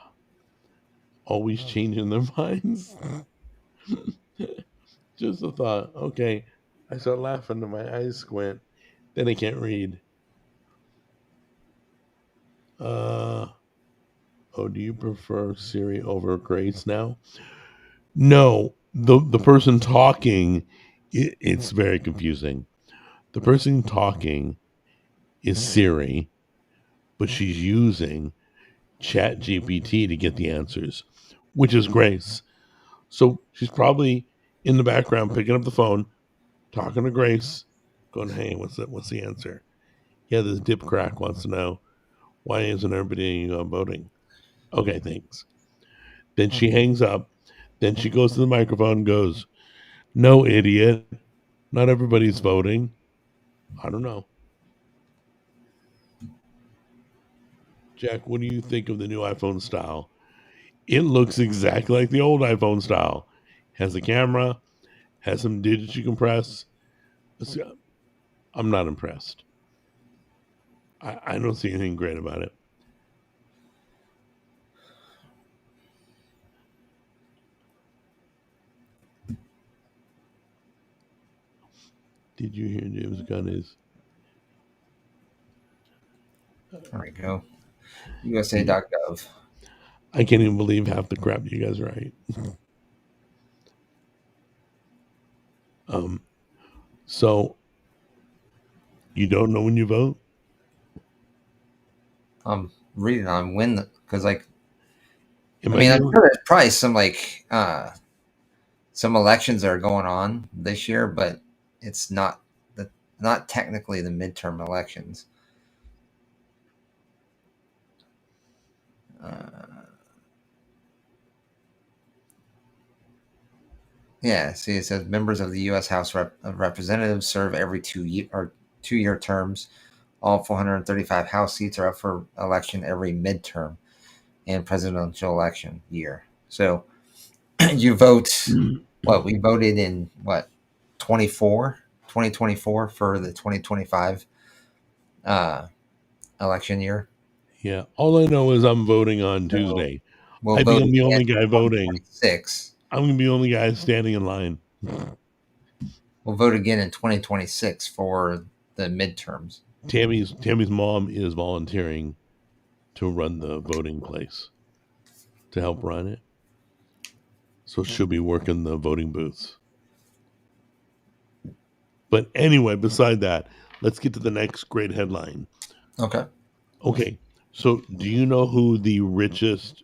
always changing their minds. Just a thought. Okay, I start laughing and my eyes squint. Then I can't read. Oh, do you prefer Siri over Grace now? No, the person talking, it's very confusing. The person talking is Siri, but she's using Chat GPT to get the answers, which is Grace. So she's probably in the background picking up the phone, talking to Grace, going, "Hey, what's the answer?" Yeah, this dip crack wants to know why isn't everybody voting? Okay, thanks. Then she hangs up. Then she goes to the microphone and goes, "No, idiot. Not everybody's voting." I don't know. Jack, what do you think of the new iPhone style? It looks exactly like the old iPhone style. Has a camera, has some digits you can press. I'm not impressed. I don't see anything great about it. Did you hear James Gunn is? There we go. USA.gov. I can't even believe half the crap you guys write. So you don't know when you vote? I'm reading on when, because like, Am I mean, I'm doing- sure there's probably some elections that are going on this year, but it's not technically the midterm elections. Yeah, see, it says members of the U.S. House of Representatives serve every 2-year terms. All 435 House seats are up for election every midterm and presidential election year. So you vote. What we voted in 2024 for the 2025 election year. Yeah. All I know is I'm voting on So Tuesday. we'll I think vote I'm the again only guy in voting. 2026. I'm going to be the only guy standing in line. We'll vote again in 2026 for the midterms. Tammy's mom is volunteering to run the voting place, to help run it. So she'll be working the voting booths. But anyway, beside that, let's get to the next great headline. Okay. Okay. So do you know who the richest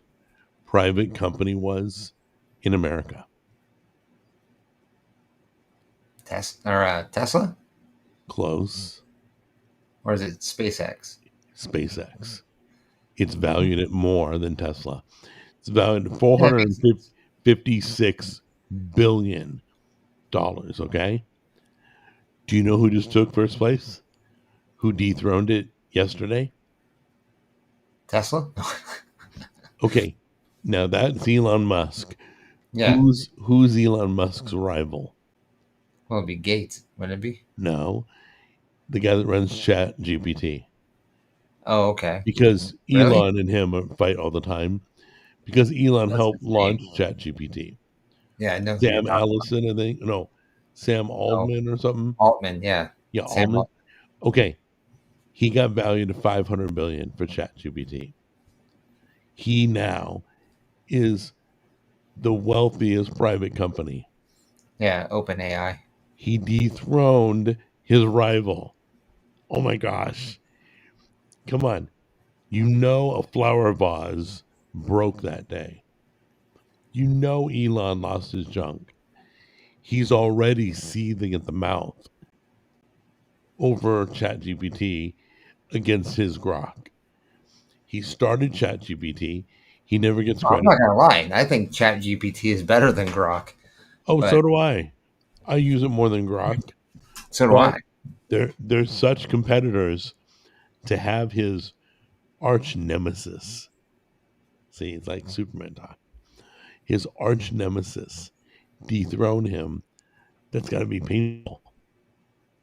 private company was in America? Tesla? Close. Or is it SpaceX? SpaceX. It's valued at more than Tesla. It's valued at Yeah, it makes sense. $456 billion. Okay. Do you know who just took first place? Who dethroned it yesterday? Tesla? Okay. Now that's Elon Musk. Yeah. Who's Elon Musk's rival? Well, it'd be Gates, wouldn't it be? No, the guy that runs Chat GPT. Oh, okay. Because Really? Elon and him fight all the time. Because Elon What's helped his launch name? Chat GPT. Yeah, I know who you're Sam talking about. Allison, I think. No, Sam Altman or something. Altman, yeah. Yeah, Sam Altman. Okay. He got valued at $500 billion for Chat GPT. He now is the wealthiest private company. Yeah, OpenAI. He dethroned his rival. Oh my gosh. Come on. You know a flower vase broke that day. You know Elon lost his junk. He's already seething at the mouth over ChatGPT against his Grok. He started ChatGPT. He never gets I'm credit. not gonna lie. I think ChatGPT is better than Grok. Oh, but- so do I. I use it more than Grok. So do But I. they're such competitors to have his arch nemesis. See, it's like Superman talk. His arch nemesis dethrone him. That's got to be painful.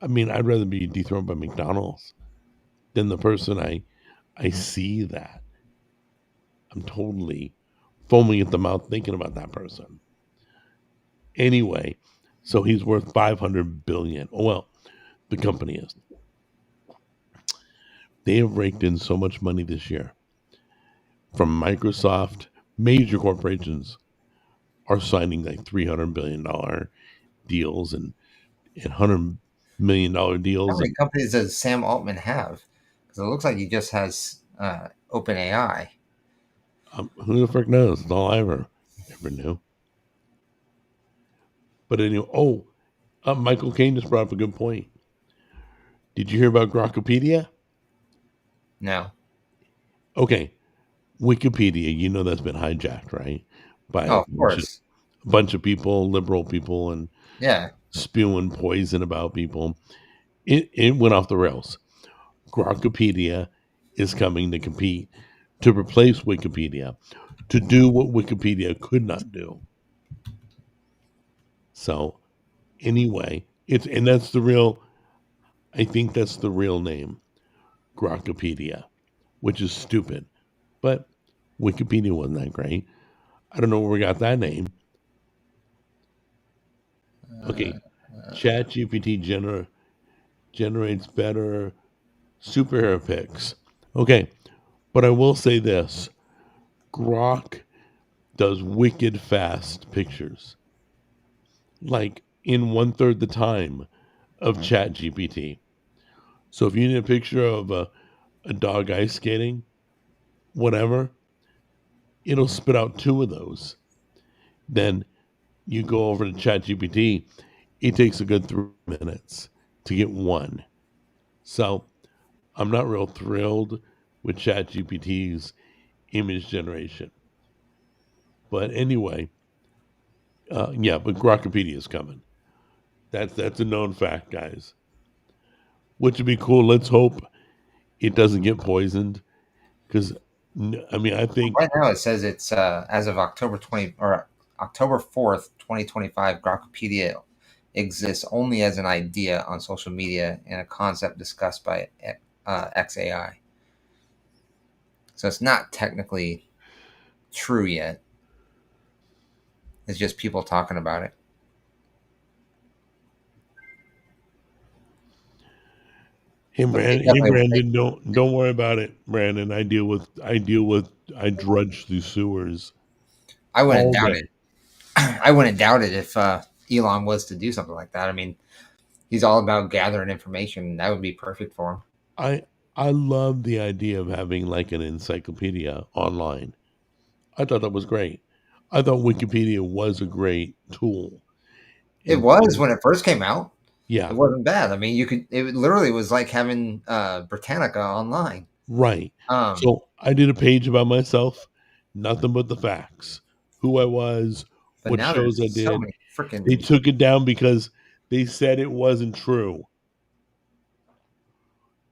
I mean, I'd rather be dethroned by McDonald's than the person I see that. I'm totally foaming at the mouth thinking about that person. Anyway, so he's worth 500 billion. Oh, well, the company is. They have raked in so much money this year from Microsoft. Major corporations are signing like $300 billion deals and $100 million How deals. many companies does Sam Altman have? Because it looks like he just has OpenAI. Who the frick knows? It's all I ever knew. But anyway, Michael Caine just brought up a good point. Did you hear about Grokopedia? No. Okay, Wikipedia. You know that's been hijacked, right? By Oh, of course. a bunch of people, liberal people, and Yeah. spewing poison about people. It went off the rails. Grokopedia is coming to compete to replace Wikipedia, to do what Wikipedia could not do. So anyway, that's the real. I think that's the real name, Grokopedia, which is stupid, but Wikipedia wasn't that great. I don't know where we got that name. Okay, ChatGPT generates better superhero pics. Okay, but I will say this: Grok does wicked fast pictures, like in 1/3 the time of ChatGPT. So if you need a picture of a dog ice skating, whatever, it'll spit out 2 of those. Then you go over to ChatGPT, it takes a good 3 minutes to get 1. So I'm not real thrilled with ChatGPT's image generation. But anyway, Yeah, but Grokkapedia is coming. That's a known fact, guys. Which would be cool. Let's hope it doesn't get poisoned. Because I mean, I think Right now, it says it's as of October 4th, 2025. Grokkapedia exists only as an idea on social media and a concept discussed by XAI. So it's not technically true yet. It's just people talking about it. Hey, But they Brandon, definitely will take- don't worry about it, Brandon. I drudge through sewers I wouldn't all doubt day. it. I wouldn't doubt it if Elon was to do something like that. I mean, he's all about gathering information. That would be perfect for him. I love the idea of having like an encyclopedia online. I thought that was great. I thought Wikipedia was a great tool. It was when it first came out. Yeah, It wasn't bad. I mean, you could. It literally was like having Britannica online. right. Um, So I did a page about myself, nothing but the facts, who I was, but what now shows I there's so did. many They freaking. took it down because they said it wasn't true.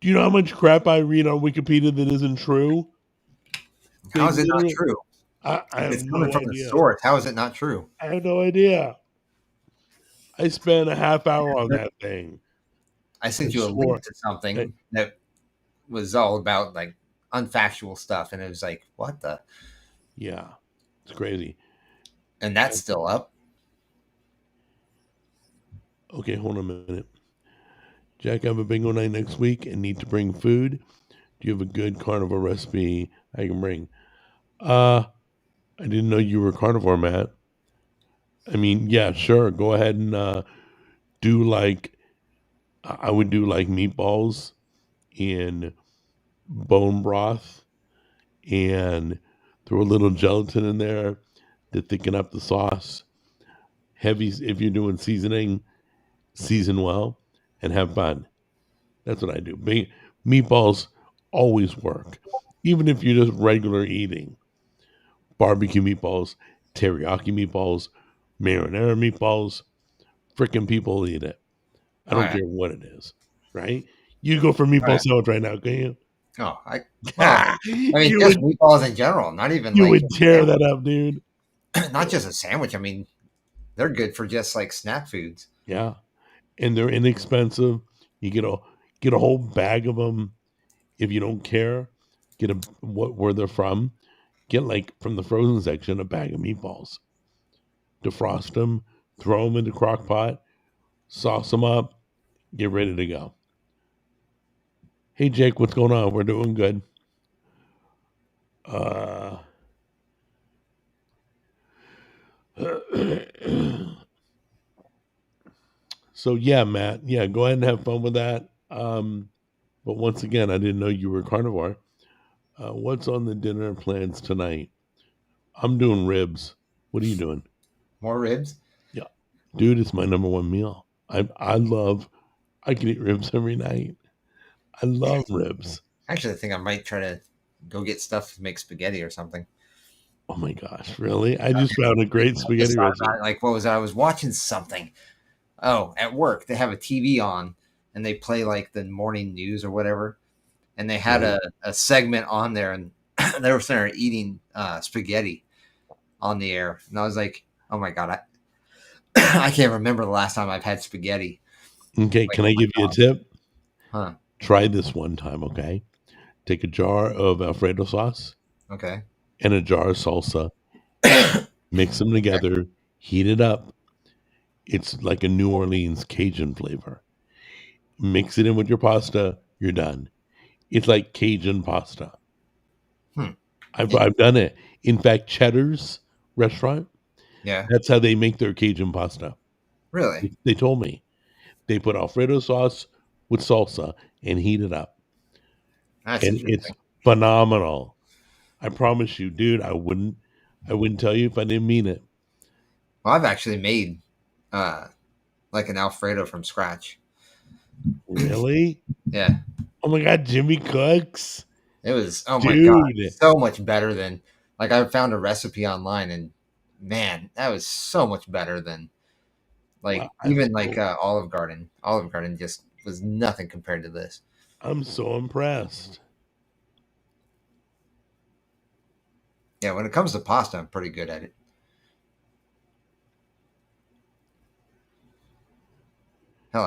Do you know how much crap I read on Wikipedia that isn't true? How is it not literally- true? I have It's coming no from the idea. source. How is it not true? I have no idea. I spent a half hour on that thing. I sent I you a swore. link to something that was all about like unfactual stuff, and it was like, what the? Yeah, it's crazy. And that's still up. Okay, hold on a minute. Jack, I have a bingo night next week and need to bring food. Do you have a good carnivore recipe I can bring? I didn't know you were carnivore, Matt. I mean, yeah, sure. Go ahead and do like I would do like meatballs in bone broth and throw a little gelatin in there to thicken up the sauce. Heavy if you're doing seasoning, season well and have fun. That's what I do. Meatballs always work, even if you're just regular eating. Barbecue meatballs, teriyaki meatballs, marinara meatballs. Freaking people eat it. I don't Oh, yeah. care what it is, right? You go for meatball yeah. sandwich right now, can you? Oh, I mean, you just would, meatballs in general, not even you like would tear that up, dude. not just a sandwich. I mean, they're good for just like snack foods. Yeah, and they're inexpensive. You get a whole bag of them. If you don't care, get where they're from. Get like from the frozen section a bag of meatballs. Defrost them, throw them in the crock pot, sauce them up, get ready to go. Hey Jake, what's going on? We're doing good. So yeah, Matt, yeah, go ahead and have fun with that. But once again, I didn't know you were carnivore. What's on the dinner plans tonight? I'm doing ribs. What are you doing? More ribs. Yeah, dude, it's my number one meal. I can eat ribs every night. I love ribs. Actually, I think I might try to go get stuff to make spaghetti or something. Oh my gosh, really? I just found a great spaghetti Just thought recipe. about it, like, what was that? I was watching something. Oh, at work, they have a TV on and they play like the morning news or whatever. And they had a segment on there and they were sitting there eating spaghetti on the air. And I was like, oh my God, I can't remember the last time I've had spaghetti. Okay, can I give you a tip? Huh. Try this one time, okay? Take a jar of Alfredo sauce Okay. and a jar of salsa, mix them together, heat it up. It's like a New Orleans Cajun flavor. Mix it in with your pasta, you're done. It's like Cajun pasta. I've done it. In fact, Cheddar's restaurant, Yeah. that's how they make their Cajun pasta. Really? They told me. They put Alfredo sauce with salsa and heat it up. That's And it's interesting. phenomenal. I promise you, dude, I wouldn't tell you if I didn't mean it. Well, I've actually made like an Alfredo from scratch. Really? Yeah. Oh my god, Jimmy cooks. It was, oh my God, Dude. so much better than, like, I found a recipe online and man, that was so much better than like I'm even like so, Olive Garden. Olive Garden just was nothing compared to this. I'm so impressed. Yeah, when it comes to pasta, I'm pretty good at it. Hell,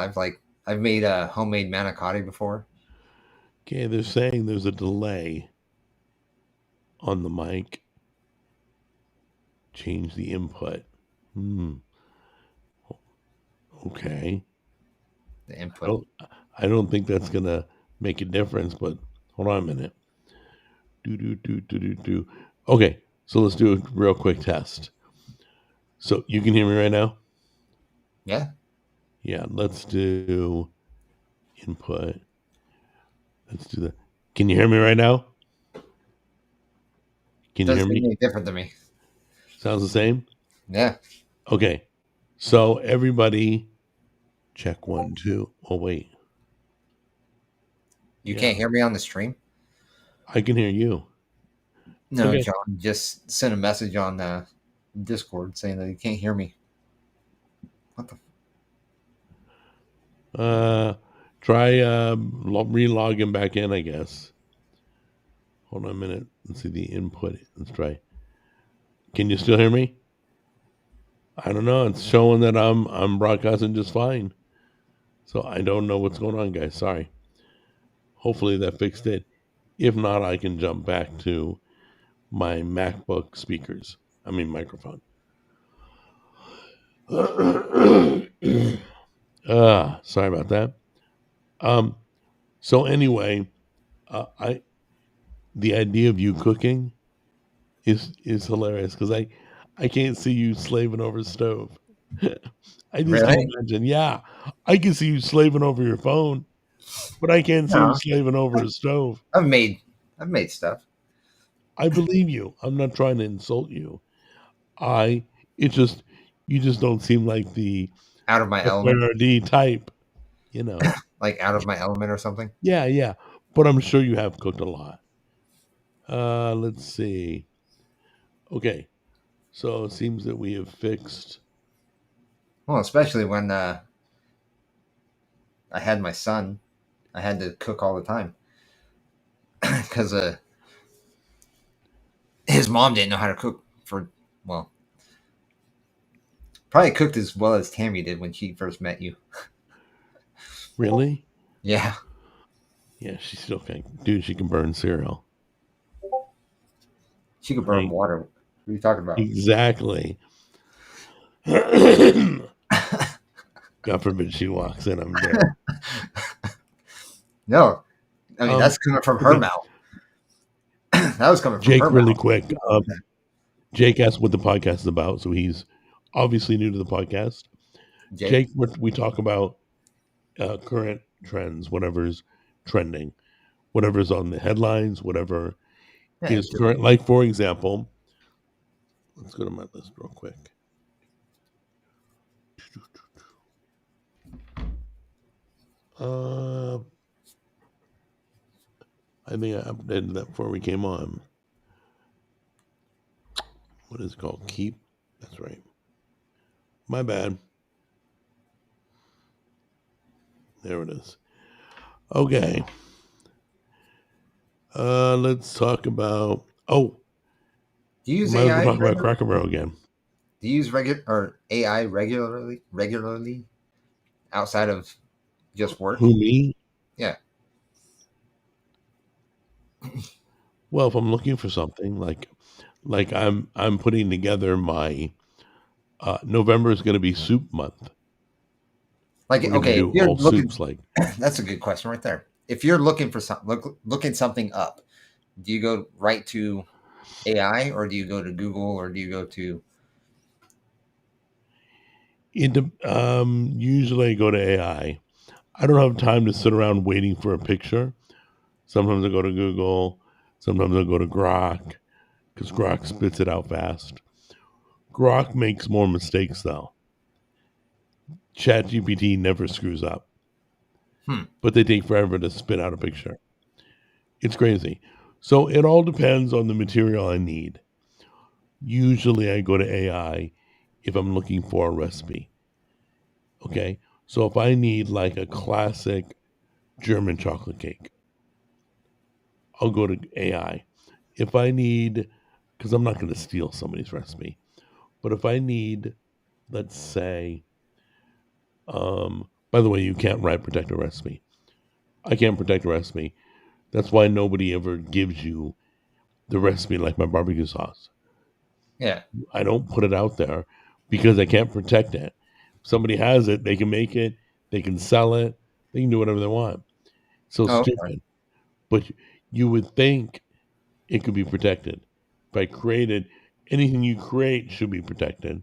I've made a homemade manicotti before. Okay, they're saying there's a delay on the mic. Change the input. Okay. The I input. don't, I don't think that's gonna make a difference, but hold on a minute. Do. Okay, so let's do a real quick test. So you can hear me right now? Yeah, Yeah, let's do input. Let's do that. Can you hear me right now? Can you doesn't hear seem me? any different to me. Sounds the same? Yeah, Okay. So everybody check 1, 2. Oh wait. you Yeah, can't hear me on the stream. I can hear you. No, Okay. John just sent a message on Discord saying that he can't hear me. What the? Try re-logging back in, I guess. Hold on a minute. Let's see the input. Let's try. Can you still hear me? I don't know. It's showing that I'm broadcasting just fine. So I don't know what's going on, guys. Sorry. Hopefully that fixed it. If not, I can jump back to my MacBook speakers. I mean microphone. Sorry about that. So anyway, I the idea of you cooking is hilarious because I can't see you slaving over a stove. I just can't Really? imagine. Yeah, I can see you slaving over your phone, but I can't see you No, slaving over a stove. I've made stuff I believe you. I'm not trying to insult you. I it's just you just don't seem like the out of my element, FYRD type, you know. like out of my element or something. Yeah, yeah. But I'm sure you have cooked a lot. Let's see. Okay. So it seems that we have fixed. Well, especially when I had my son, I had to cook all the time because his mom didn't know how to cook for well, probably cooked as well as Tammy did when she first met you. Really? Yeah, Yeah, she still can. Dude, she can burn cereal. she could burn Right. water. What are you talking about? Exactly. God forbid she walks in. I'm dead. No, I mean that's coming from her Okay. mouth. That was coming from Jake, her really mouth. quick. Jake asked what the podcast is about, so he's obviously new to the podcast. Jake, Jake, we talk about current trends, whatever's trending, whatever's on the headlines, whatever yeah, is current. Like, for example, let's go to my list real quick. I think I updated that before we came on. What is it called? Keep? That's right. My bad. There it is. Okay. Let's talk about. Oh, do you use might as well AI? talk about Cracker Barrel again. Do you use regular or AI regularly outside of just work? Who, me? Yeah. Well, if I'm looking for something like I'm putting together my November is going to be soup month. Like, We're going to okay, if do you're all looking, soups. Like, that's a good question right there. If you're looking for looking something up, do you go right to AI or do you go to Google or do you go to? usually I go to AI. I don't have time to sit around waiting for a picture. Sometimes I go to Google. Sometimes I go to Grok because Grok spits it out fast. Grok makes more mistakes though. ChatGPT never screws up, but they take forever to spit out a picture. It's crazy. So it all depends on the material I need. Usually I go to AI if I'm looking for a recipe. Okay. So if I need like a classic German chocolate cake, I'll go to AI. If I need, because I'm not going to steal somebody's recipe, but if I need, let's say, by the way, you can't write protect a recipe. I can't protect a recipe. That's why nobody ever gives you the recipe like my barbecue sauce. Yeah. I don't put it out there because I can't protect it. If somebody has it, they can make it, they can sell it, they can do whatever they want. So Oh, stupid. But you would think it could be protected. If I created anything you create should be protected.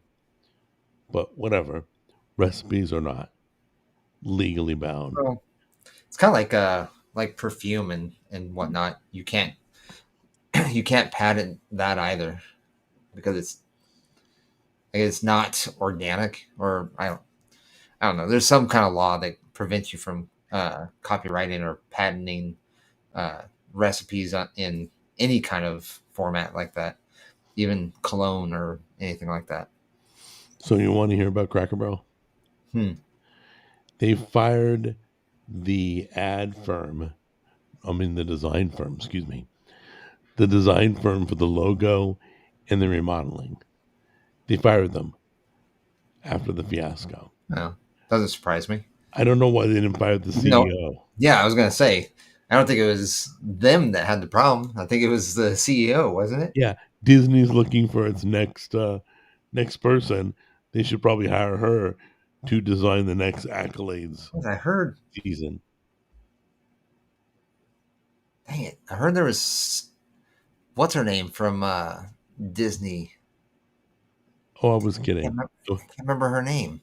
But whatever. Recipes are not legally bound. well, it's kind of like perfume and whatnot. You can't you can't patent that either because it's not organic, or I don't know. There's some kind of law that prevents you from copyrighting or patenting uh, recipes in any kind of format like that, even cologne or anything like that. So you want to hear about Cracker Barrel? Hmm. They fired the ad firm, the design firm, excuse me, the design firm for the logo and the remodeling. They fired them after the fiasco. No, doesn't surprise me. I don't know why they didn't fire the CEO. No. Yeah, I was gonna say. I don't think it was them that had the problem. I think it was the CEO, wasn't it? Yeah, Disney's looking for its next person. They should probably hire her to design the next Accolades I heard. season. Dang it! I heard there was what's her name from Disney. Oh, I was kidding. Can't remember her name.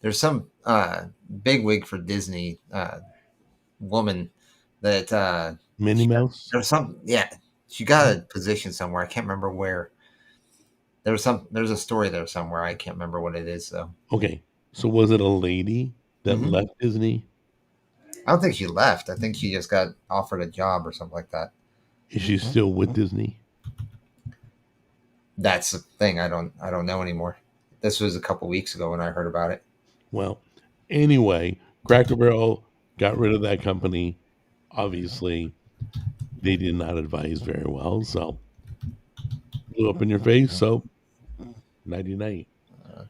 There's some bigwig for Disney woman that Minnie Mouse? there's some, yeah, she got a position somewhere. I can't remember where. There's a story there somewhere. I can't remember what it is though. Okay, so was it a lady that Mhm. left Disney? I don't think she left. I think she just got offered a job or something like that. Is she still with Disney? That's the thing. I don't know anymore. This was a couple weeks ago when I heard about it. Well, anyway, Cracker Barrel got rid of that company. Obviously, they did not advise very well, so blew up in your face. So, nighty night. Uh,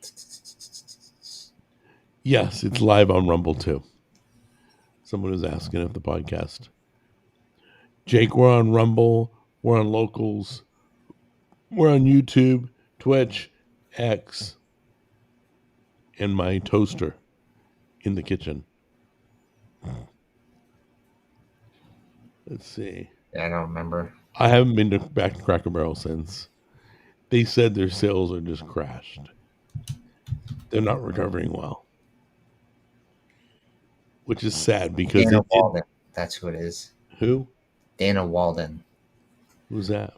Yes, it's live on Rumble too. Someone was asking if the podcast. Jake, we're on Rumble, we're on Locals, we're on YouTube, Twitch, X, and my toaster in the kitchen. Let's see. yeah, I don't remember. I haven't been back to Cracker Barrel since. They said their sales are just crashed. They're not recovering well, which is sad because Dana it did. Walden. That's who it is. Who? Dana Walden. Who's that?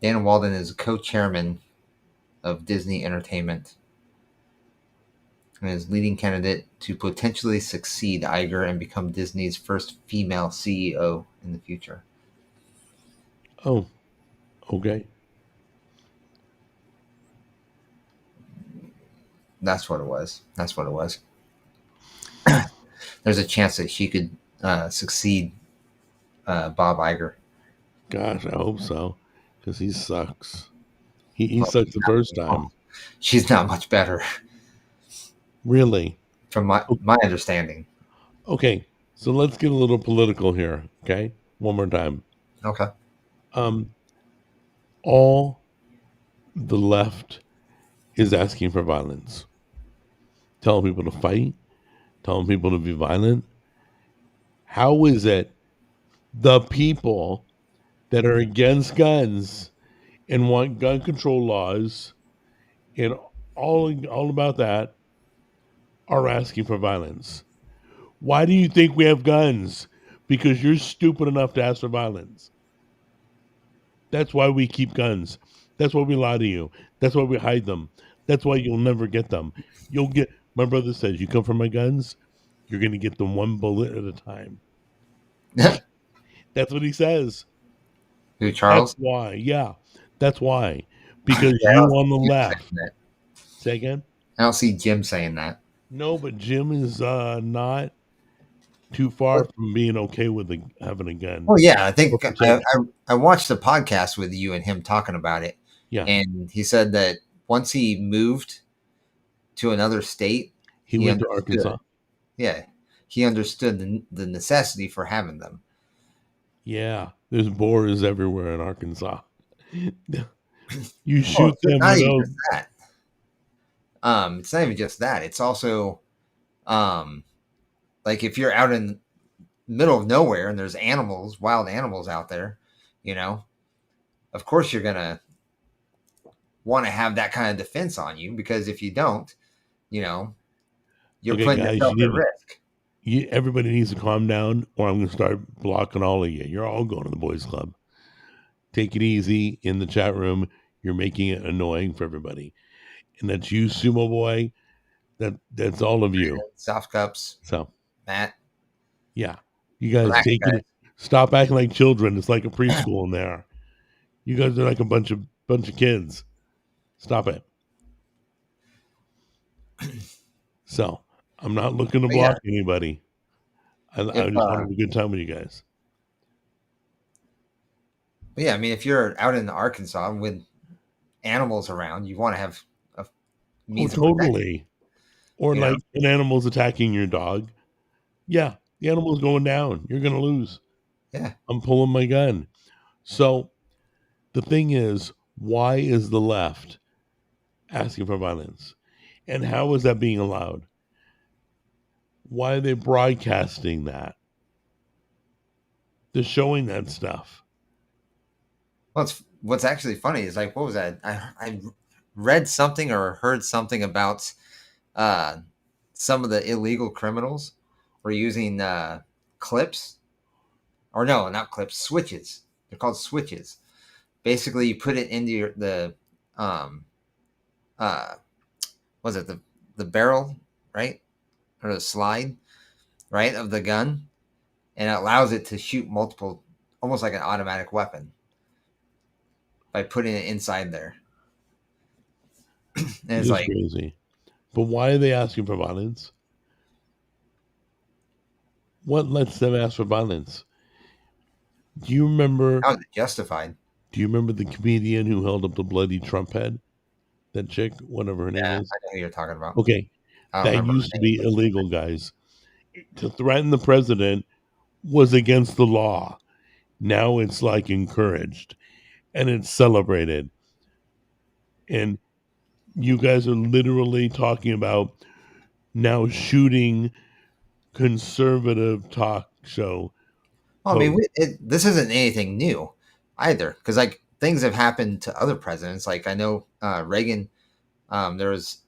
Dana Walden is co-chairman of Disney Entertainment and is leading candidate to potentially succeed Iger and become Disney's first female CEO in the future. Oh, okay. That's what it was. There's a chance that she could succeed Bob Iger. Gosh, I hope so, because he sucks. He sucked the first time. She's not much better, Really? from my understanding. Okay, so let's get a little political here. Okay, one more time. Okay. All the left is asking for violence, telling people to fight, telling people to be violent. How is it the people that are against guns and want gun control laws and all about that are asking for violence? Why do you think we have guns? Because you're stupid enough to ask for violence. That's why we keep guns. That's why we lie to you. That's why we hide them. That's why you'll never get them. You'll get, my brother says, you come for my guns, you're going to get them one bullet at a time. That's what he says. Who, That's Charles? why. Yeah, that's why. Because Yeah, I you don't on the see Jim left. saying that. Say again? I don't see Jim saying that. No, but Jim is not too far from being okay with having a gun. Well, yeah, I think Or protection. I watched the podcast with you and him talking about it, Yeah, and he said that once he moved to another state, he went to understood. Arkansas. Yeah, he understood the necessity for having them. Yeah, there's boars everywhere in Arkansas. You Oh, shoot it's them, not you even know. just that. It's not even just that. It's also, like if you're out in the middle of nowhere and there's animals, wild animals out there, you know, of course you're gonna want to have that kind of defense on you, because if you don't, you know, you're Okay, putting guys, yourself at risk. Everybody needs to calm down, or I'm going to start blocking all of you. You're all going to the boys' club. Take it easy in the chat room. You're making it annoying for everybody, and that's you, Sumo Boy. That's all of you. Soft cups, So, Matt. yeah, you guys Relax, take guys. it. Stop acting like children. It's like a preschool in there. You guys are like a bunch of kids. Stop it. So, I'm not looking to But yeah, block anybody. I if, just want to have a good time with you guys. but yeah, I mean, if you're out in Arkansas with animals around, you want to have a means of protection. Totally. Or You like an animal's attacking your dog. Yeah, the animal's going down. You're going to lose. Yeah. I'm pulling my gun. So the thing is, why is the left asking for violence? And how is that being allowed? Why are they broadcasting that? They're showing that stuff. Well, what's actually funny is, like, what was that? I read something or heard something about some of the illegal criminals were using clips, or no, not clips, switches. They're called switches. Basically, you put it into the was it the barrel, right, or the slide, right, of the gun, and it allows it to shoot multiple, almost like an automatic weapon, by putting it inside there. And it's like crazy. But why are they asking for violence? What lets them ask for violence? Do you remember? How is it justified? Do you remember the comedian who held up the bloody Trump head? That chick, whatever her name Yeah, is. I know who you're talking about. Okay, that used to be illegal, guys. To threaten the president was against the law. Now it's like encouraged and it's celebrated. And you guys are literally talking about now shooting conservative talk show. Well, I mean, this isn't anything new either, because like things have happened to other presidents. Like I know Reagan, there was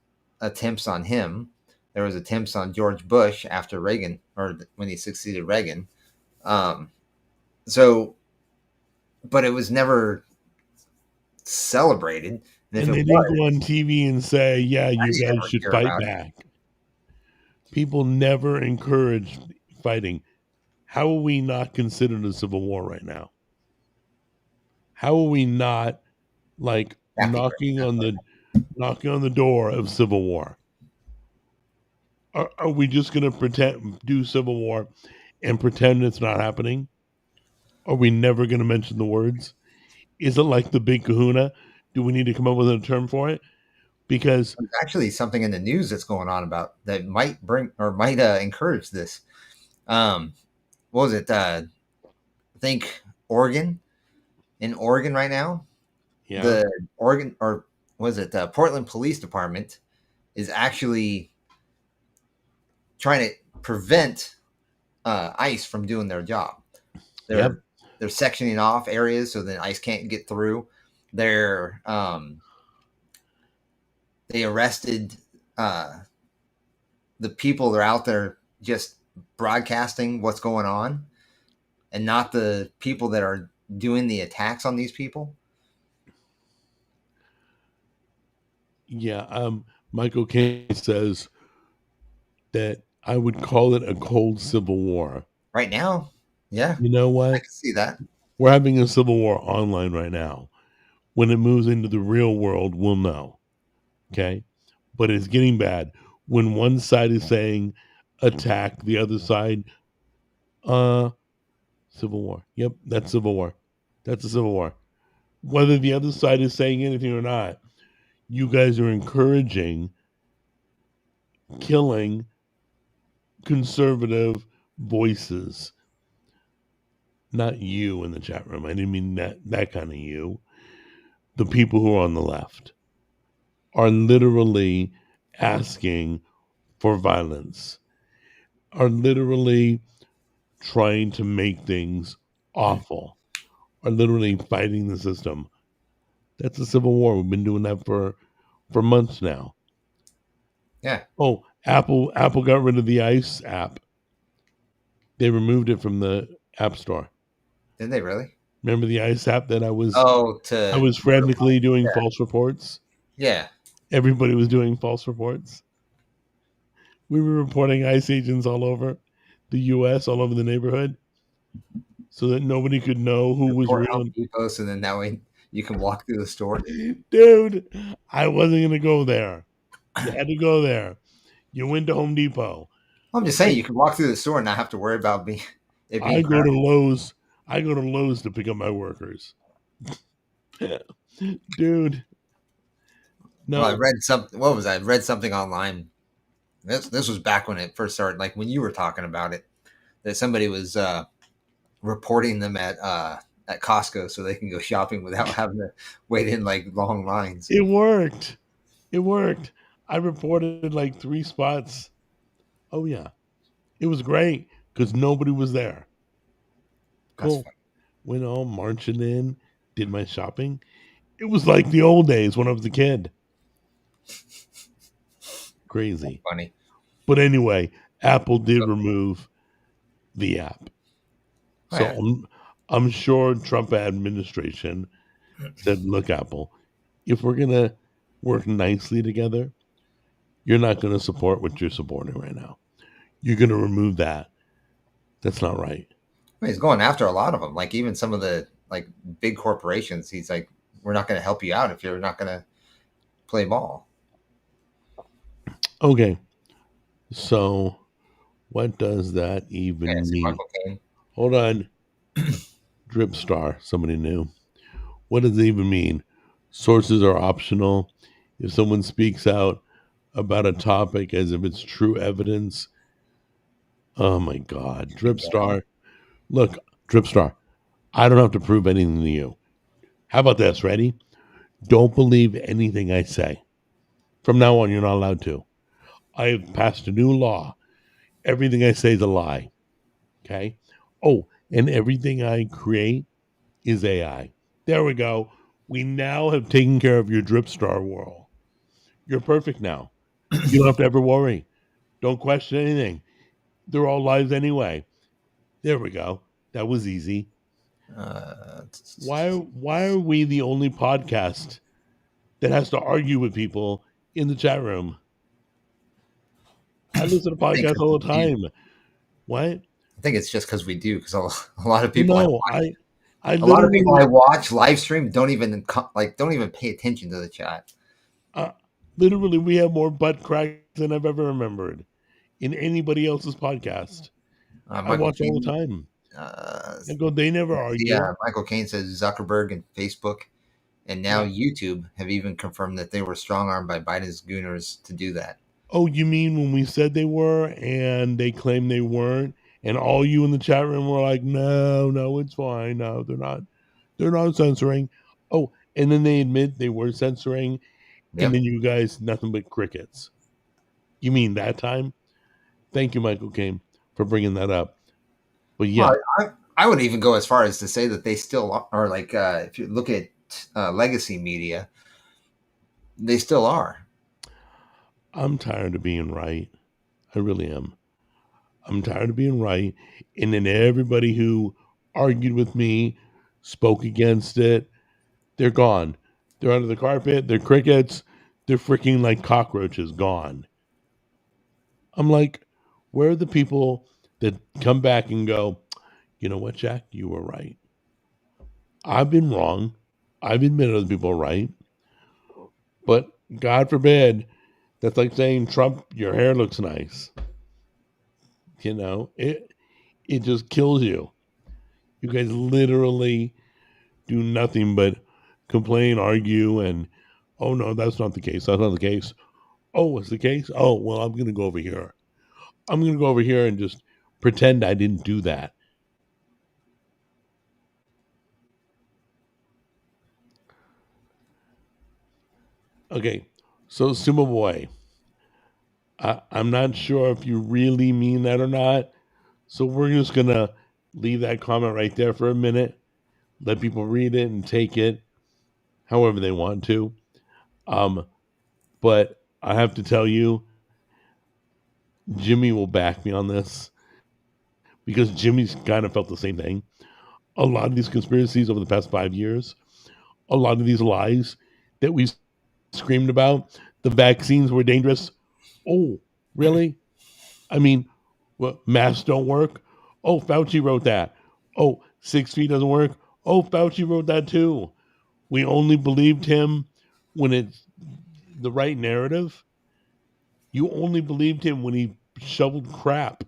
attempts on him. There was attempts on George Bush after Reagan, or when he succeeded Reagan. So, but it was never celebrated. And they didn't go on TV and say, yeah, you guys should fight back. People never encourage fighting. How are we not considered a civil war right now? How are we not like knocking on the door of civil war? Are we just going to do civil war and pretend it's not happening? Are we never going to mention the words? Is it like the big kahuna? Do we need to come up with a term for it? Because there's actually something in the news that's going on about that might bring or might encourage this. What was it? I think Oregon. In Oregon right now, the Oregon, or was it the Portland Police Department, is actually trying to prevent ICE from doing their job. They're sectioning off areas so that ICE can't get through. They arrested the people that are out there just broadcasting what's going on, and not the people that are doing the attacks on these people. Yeah, Michael Caine says that I would call it a cold civil war. Right now, Yeah, You know I what? can see that. We're having a civil war online right now. When it moves into the real world, we'll know. Okay. But it's getting bad. When one side is saying attack, the other side, uh, civil war. Yep, that's civil war. That's a civil war. Whether the other side is saying anything or not, you guys are encouraging killing conservative voices. Not you in the chat room. I didn't mean that kind of you. The people who are on the left are literally asking for violence, are literally trying to make things awful, are literally fighting the system. That's a civil war. We've been doing that for months now. Yeah. Oh, Apple got rid of the Ice app. They removed it from the App Store. Did they really? Remember the Ice app that I was to frantically doing false reports? yeah. Everybody was doing false reports. We were reporting ICE agents all over the US, all over the neighborhood, so that nobody could know who was Report real. Home Depot, so then that way you can walk through the store. Dude, I wasn't gonna go there. You had to go there. You went to Home Depot. I'm just saying you can walk through the store and not have to worry about it being I go crowded. to Lowe's. I go to Lowe's to pick up my workers. Dude. No. Well, I read something. What was I read something online? This was back when it first started, like when you were talking about it, that somebody was reporting them at Costco so they can go shopping without having to wait in like long lines. It worked. It worked. I reported like 3 spots. Oh yeah. It was great because nobody was there. Cool. Went all marching in, did my shopping. It was like the old days when I was a kid. Crazy. That's funny. But anyway, Apple did remove the app. So Yeah. I'm sure Trump administration said, look, Apple, if we're going to work nicely together, you're not going to support what you're supporting right now. You're going to remove that. That's not right. He's going after a lot of them, like even some of the like big corporations. He's like, we're not going to help you out if you're not going to play ball. Okay. So what does that even mean? Hold on. Drip Star, somebody new. What does it even mean? Sources are optional. If someone speaks out about a topic as if it's true evidence. Oh my God. Drip Star. Look, Drip Star, I don't have to prove anything to you. How about this? Ready? Don't believe anything I say. From now on, you're not allowed to. I have passed a new law. Everything I say is a lie. Okay? Oh, and everything I create is AI. There we go. We now have taken care of your Drip Star world. You're perfect now. You don't have to ever worry. Don't question anything. They're all lies anyway. There we go. That was easy. Why are we the only podcast that has to argue with people in the chat room? I listen to podcasts all the time. What? I think it's just because we do. Because a lot of people, a lot of people I watch live stream don't even pay attention to the chat. Literally, we have more butt cracks than I've ever remembered in anybody else's podcast. I watch all the time. I go, they never argue. Yeah, Michael Caine says Zuckerberg and Facebook and now YouTube have even confirmed that they were strong-armed by Biden's gooners to do that. Oh, you mean when we said they were and they claimed they weren't, and all you in the chat room were like, no, it's fine. No, they're not censoring. Oh, and then they admit they were censoring, and then you guys, nothing but crickets. You mean that time? Thank you, Michael Caine, for bringing that up. But yeah. Well, I would even go as far as to say that they still are, like, if you look at legacy media, they still are. I'm tired of being right. I really am. I'm tired of being right. And then everybody who argued with me, spoke against it, they're gone. They're under the carpet. They're crickets. They're freaking like cockroaches gone. I'm like, where are the people that come back and go, You know what, Jack? You were right. I've been wrong. I've admitted other people are right. But God forbid, that's like saying, Trump, your hair looks nice. You know, it just kills you. You guys literally do nothing but complain, argue, and oh no, that's not the case. That's not the case. Oh, it's the case? Oh, well, I'm gonna go over here. I'm gonna go over here and just pretend I didn't do that. Okay, so Sumo Boy, I'm not sure if you really mean that or not. So we're just gonna leave that comment right there for a minute. Let people read it and take it however they want to. But I have to tell you, Jimmy will back me on this because Jimmy's kind of felt the same thing. A lot of these conspiracies over the past 5 years, a lot of these lies that we've screamed about, the vaccines were dangerous. Oh, really? I mean, what, masks don't work? Oh, Fauci wrote that. Oh, 6 feet doesn't work? Oh, Fauci wrote that too. We only believed him when it's the right narrative. You only believed him when he shoveled crap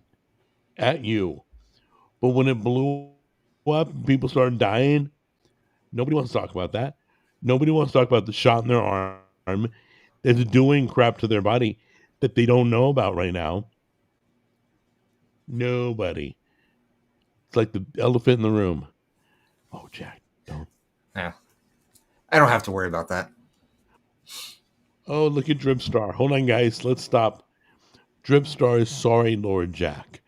at you. But when it blew up and people started dying, nobody wants to talk about that. Nobody wants to talk about the shot in their arm that's doing crap to their body that they don't know about right now. Nobody. It's like the elephant in the room. Oh, Jack, don't. Yeah. I don't have to worry about that. Oh, look at Dripstar. Hold on, guys. Let's stop. Dripstar is sorry, Lord Jack.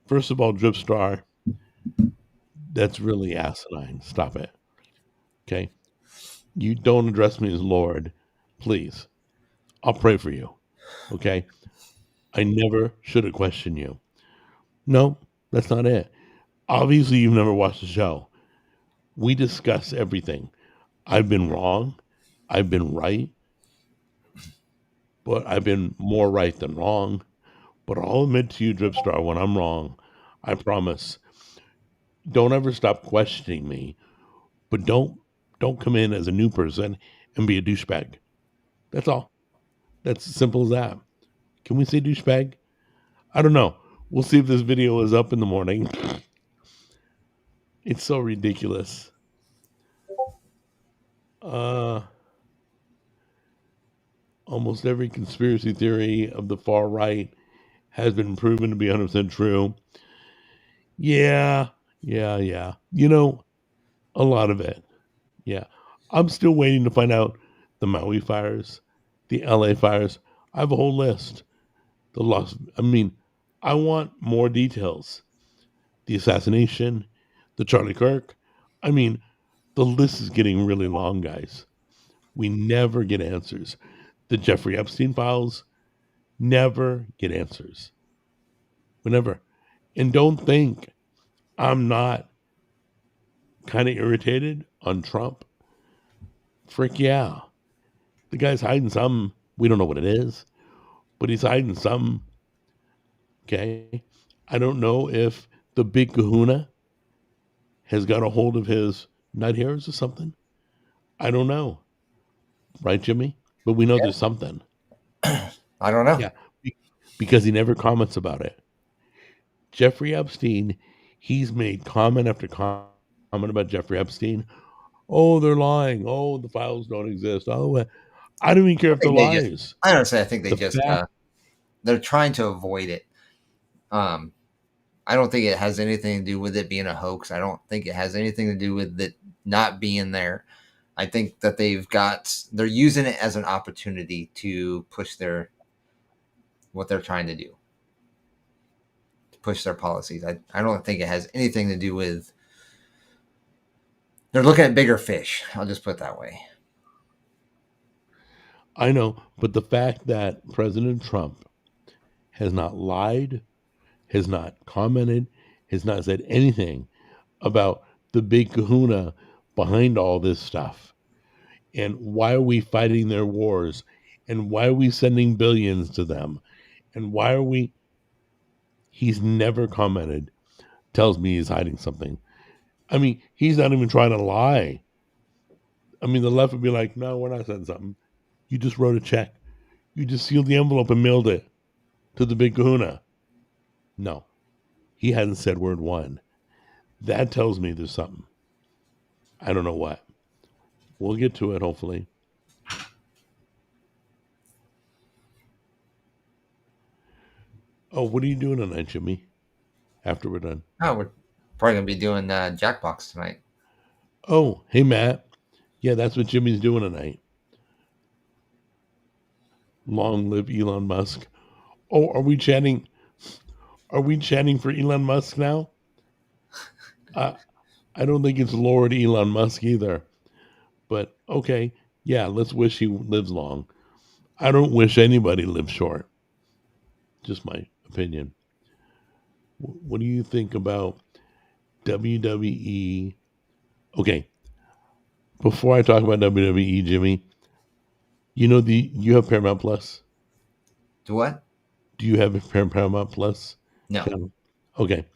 First of all, Dripstar, that's really asinine. Stop it. Okay? You don't address me as Lord. Please. I'll pray for you. Okay? I never should have questioned you. No, that's not it. Obviously, you've never watched the show. We discuss everything. I've been wrong. I've been right. But I've been more right than wrong. But I'll admit to you, Dripstar, when I'm wrong. I promise. Don't ever stop questioning me. But don't come in as a new person and be a douchebag. That's all. That's as simple as that. Can we say douchebag? I don't know. We'll see if this video is up in the morning. It's so ridiculous. Almost every conspiracy theory of the far right has been proven to be 100% true. Yeah. You know, a lot of it. Yeah. I'm still waiting to find out the Maui fires, the LA fires. I have a whole list. I want more details. The assassination, the Charlie Kirk. I mean, the list is getting really long, guys. We never get answers. The Jeffrey Epstein files never get answers. We never. And don't think I'm not kind of irritated on Trump. Frick yeah. The guy's hiding something. We don't know what it is, but he's hiding something. Okay. I don't know if the big kahuna has got a hold of his nut hairs or something. I don't know. Right, Jimmy? But we know there's something. I don't know. Yeah. Because he never comments about it. Jeffrey Epstein, he's made comment after comment about Jeffrey Epstein. Oh, they're lying. Oh, the files don't exist. Oh, I don't even care if they're lies. I think they're trying to avoid it. I don't think it has anything to do with it being a hoax. I don't think it has anything to do with it not being there. I think that they're using it as an opportunity to push what they're trying to do, to push their policies. I don't think it has anything to do with, they're looking at bigger fish. I'll just put it that way. I know, but the fact that President Trump has not lied, has not commented, has not said anything about the big kahuna behind all this stuff. And why are we fighting their wars? And why are we sending billions to them? And why are we... He's never commented tells me he's hiding something. I mean, he's not even trying to lie. I mean, the left would be like, no, we're not sending something. You just wrote a check. You just sealed the envelope and mailed it to the big kahuna. No, he hasn't said word one. That tells me there's something. I don't know what. We'll get to it, hopefully. Oh, what are you doing tonight, Jimmy? After we're done. Oh, we're probably gonna be doing Jackbox tonight. Oh, hey, Matt. Yeah, that's what Jimmy's doing tonight. Long live Elon Musk. Oh, are we chatting? Are we chatting for Elon Musk now? I don't think it's Lord Elon Musk either. But okay, yeah, let's wish he lives long. I don't wish anybody lives short. Just my opinion. What do you think about WWE? Okay, before I talk about WWE, Jimmy, you have Paramount Plus. Do what? Do you have Paramount Plus? No. channel? Okay,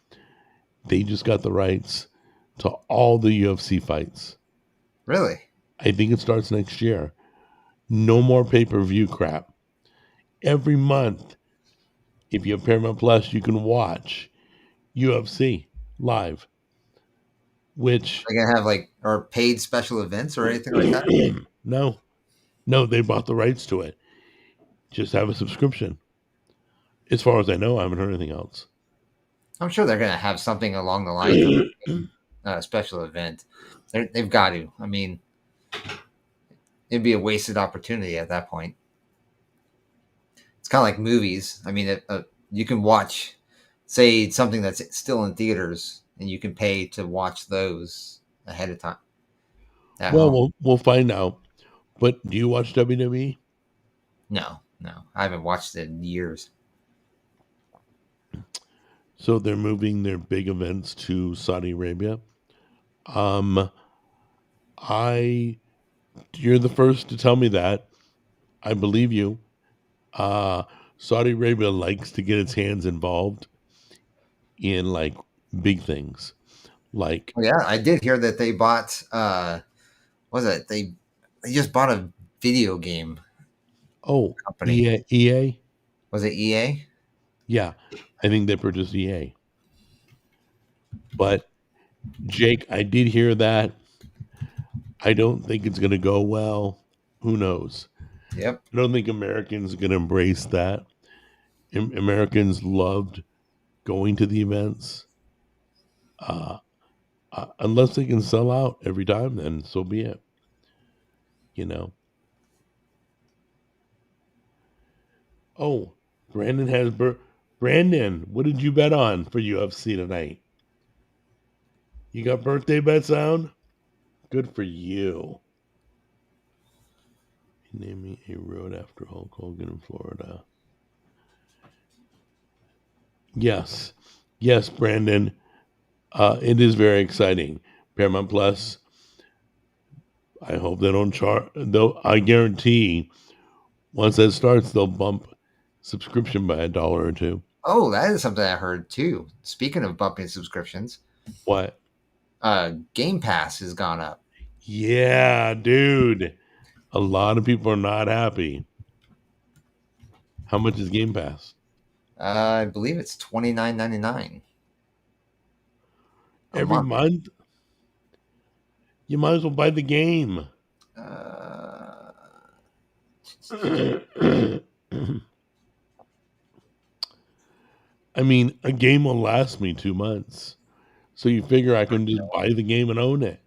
they just got the rights to all the UFC fights. Really? I think it starts next year. No more pay-per-view crap. Every month, if you have Paramount Plus, you can watch UFC live. Which Are they gonna have or paid special events or anything like that? no, they bought the rights to it. Just have a subscription. As far as I know, I haven't heard anything else. I'm sure they're gonna have something along the lines of a special event. They've got to. I mean, it'd be a wasted opportunity at that point. It's kind of like movies. I mean, you can watch, say, something that's still in theaters, and you can pay to watch those ahead of time. Well, we'll find out. But do you watch WWE? No, I haven't watched it in years. So they're moving their big events to Saudi Arabia. You're the first to tell me that. I believe you. Saudi Arabia likes to get its hands involved in big things. Yeah, I did hear that they bought what was it? They just bought a video game company. EA? Was it EA? Yeah, I think they purchased EA. But Jake, I did hear that. I don't think it's going to go well. Who knows? Yep. I don't think Americans are going to embrace that. Americans loved going to the events. Unless they can sell out every time, then so be it. Oh, Brandon has Brandon, what did you bet on for UFC tonight? You got birthday bets on? Good for you. Name me a road after Hulk Hogan in Florida. Yes, Brandon. It is very exciting. Paramount Plus. I hope they don't charge. Though I guarantee, once that starts, they'll bump subscription by $1 or $2. Oh, that is something I heard too. Speaking of bumping subscriptions, what? Game Pass has gone up. Yeah, dude. A lot of people are not happy. How much is Game Pass? I believe it's $29.99 every month. You might as well buy the game. I mean, a game will last me 2 months. So you figure I can just buy the game and own it.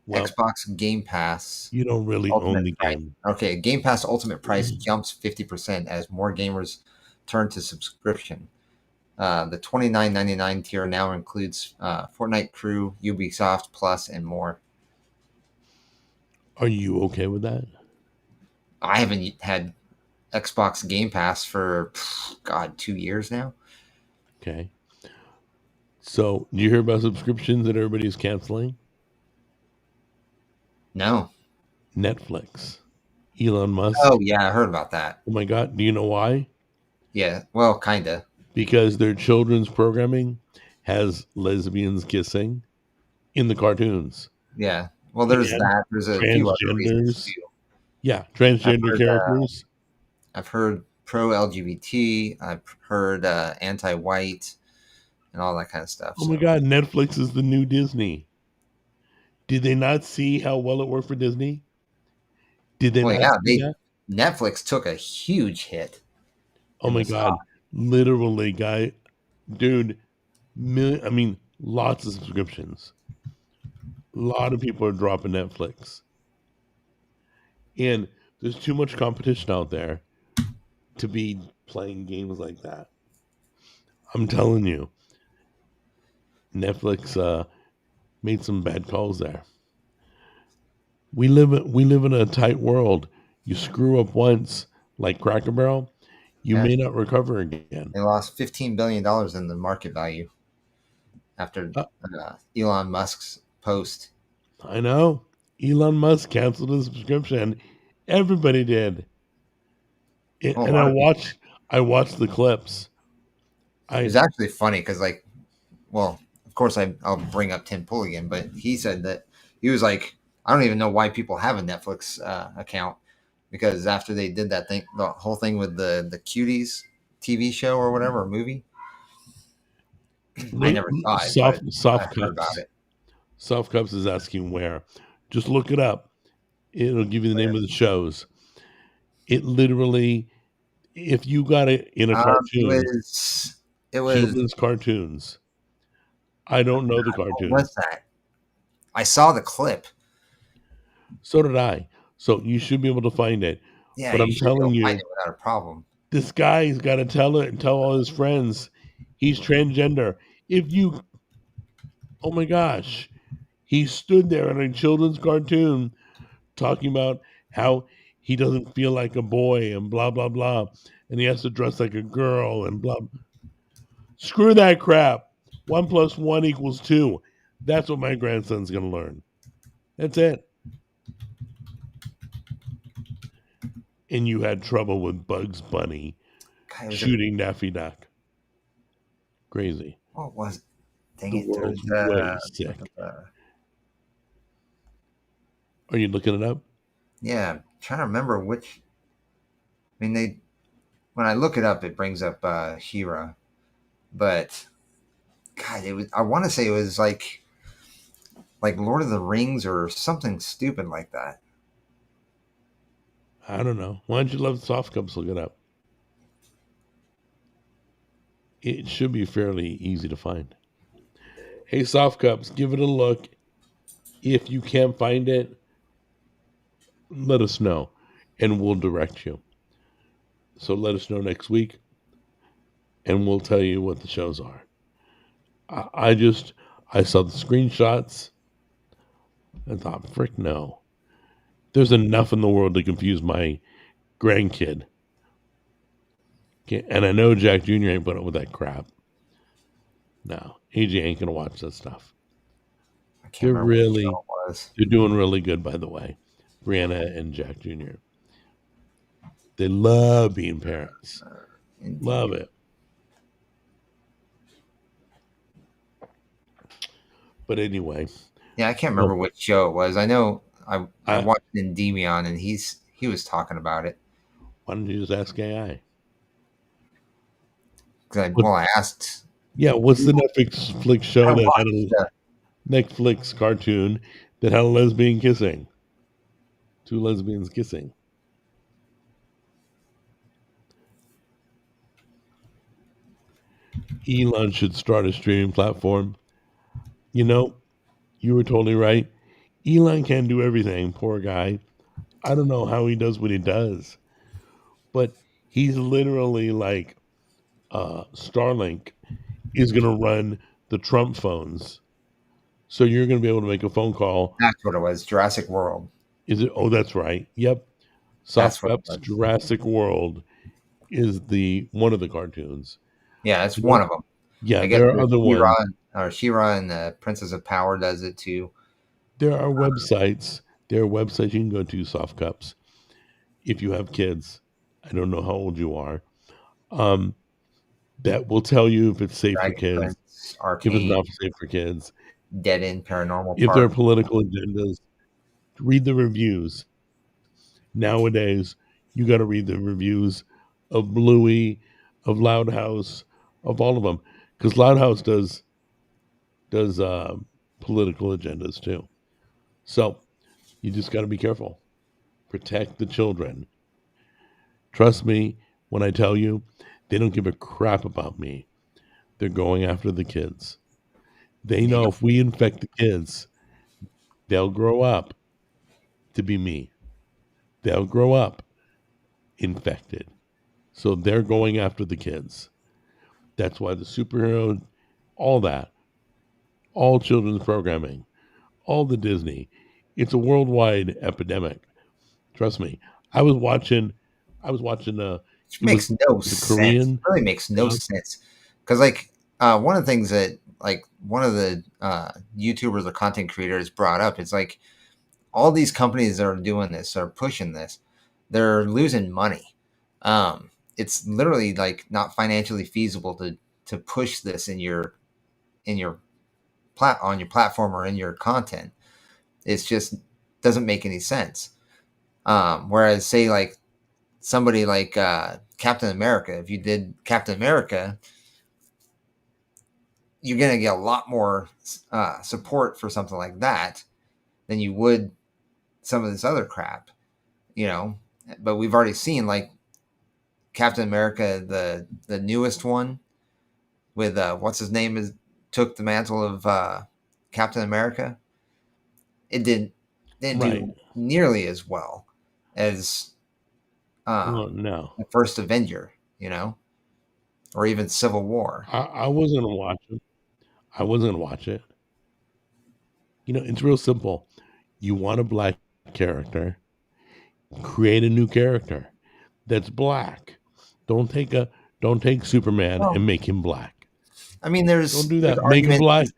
Well, Xbox Game Pass. You don't really own the game. Okay, Game Pass Ultimate price jumps 50% as more gamers turn to subscription. The $29.99 tier now includes Fortnite Crew, Ubisoft Plus, and more. Are you okay with that? I haven't had Xbox Game Pass for 2 years now. Okay. So, do you hear about subscriptions that everybody's canceling? No. Netflix. Elon Musk. Oh, yeah, I heard about that. Oh, my God. Do you know why? Yeah, well, kind of. Because their children's programming has lesbians kissing in the cartoons. Yeah. Well, there's And that. There's a few other reasons transgenders. too. Yeah, I've transgender heard characters. I've heard pro LGBT. I've heard anti-white and all that kind of stuff. Oh my So God, Netflix is the new Disney. Did they not see how well it worked for Disney? Did they well, not yeah, see that? Netflix took a huge hit Oh in my the God, stock. literally, guy, dude. I mean, lots of subscriptions. A lot of people are dropping Netflix, and there's too much competition out there to be playing games like that. I'm telling you, Netflix made some bad calls there. We live in a tight world. You screw up once, like Cracker Barrel, you Yeah, may not recover again. they lost $15 billion in the market value after Uh, Elon Musk's post. I know. Elon Musk canceled his subscription. Everybody did. Well, a And lot of people. I watched the clips. It was actually funny because, like, well, of course I'll bring up Tim Pool again, but he said that he was like, I don't even know why people have a Netflix account, because after they did that thing, the whole thing with the Cuties TV show or whatever, movie, I never saw it, but I Soft heard about Cups. it. Soft Cups is asking where. Just look it up. It'll give you the name of the shows. It literally, if you got it in a It cartoon, was children's cartoons. I don't know the what cartoon. was that? I saw the clip. So did I. So you should be able to find it. Yeah, But you I'm should be able telling to you, find it without a problem. this guy's got to tell it and tell all his friends he's transgender. If you, oh my gosh, he stood there in a children's cartoon talking about how he doesn't feel like a boy and blah blah blah, and he has to dress like a girl and blah. Screw that crap. 1+1 = 2. That's what my grandson's gonna learn. That's it. And you had trouble with Bugs Bunny God, it was shooting Daffy Duck. Crazy. what was it? Dang The it. There world's was, way sick. Are you looking it up? yeah, I'm trying to remember which. I mean, when I look it up, it brings up She-Ra, but God, it was. I want to say it was like Lord of the Rings or something stupid like that. I don't know. Why don't you love Soft Cups? Look it up. It should be fairly easy to find. Hey, Soft Cups, give it a look. If you can't find it, let us know and we'll direct you. So let us know next week and we'll tell you what the shows are. I saw the screenshots and thought, frick no. There's enough in the world to confuse my grandkid. Okay, and I know Jack Jr. ain't put up with that crap. No, AJ ain't gonna watch that stuff. I can't remember what show it was. They're doing really good, by the way. Brianna and Jack Jr. They love being parents. Love it. But anyway. Yeah, I can't remember which show it was. I know I watched Endymion and he was talking about it. Why don't you just ask AI? I asked. Yeah, what's the Netflix show that had a Netflix cartoon that had a lesbian kissing? 2 lesbians kissing. Elon should start a streaming platform. You know, you were totally right. Elon can't do everything, poor guy. I don't know how he does what he does. But he's literally like Starlink is going to run the Trump phones. So you're going to be able to make a phone call. That's what it was. Jurassic World. Is it? Oh, that's right. Yep. Soft Cups Jurassic World is one of the cartoons. Yeah, it's one of them. Yeah, there are other ones. She-Ra and the Princess of Power does it too. There are websites. There are websites you can go to, Soft Cups, if you have kids. I don't know how old you are. that will tell you if it's safe for Dragon kids, Prince, if it's Arcane, not safe for kids, Dead End, Paranormal if there are Park. political agendas. Read the reviews. Nowadays, you got to read the reviews of Bluey, of Loud House, of all of them, because Loud House does political agendas too. So you just got to be careful. Protect the children. Trust me when I tell you, they don't give a crap about me. They're going after the kids. They know Yep. if we infect the kids, they'll grow up to be me. They'll grow up infected. So they're going after the kids. That's why the superhero, all that, all children's programming, all the Disney, it's a worldwide epidemic. Trust me. I was watching Which it was makes no the sense. Korean Really makes no sense. Because like one of the things that like one of the YouTubers or content creators brought up is like all these companies that are doing this are pushing this. They're losing money. It's literally like not financially feasible to push this in your on your platform or in your content. It's just doesn't make any sense. Whereas say like somebody like Captain America, if you did Captain America, you're going to get a lot more support for something like that than you would some of this other crap, you know. But we've already seen like Captain America, the newest one with what's his name is took the mantle of Captain America. It didn't do nearly as well as no. the first Avenger, you know, or even Civil War. I wasn't gonna watch it. I wasn't gonna watch it. You know, it's real simple. You want a black character, create a new character that's black. Don't take Superman and make him black. I mean, don't do that. Make him black.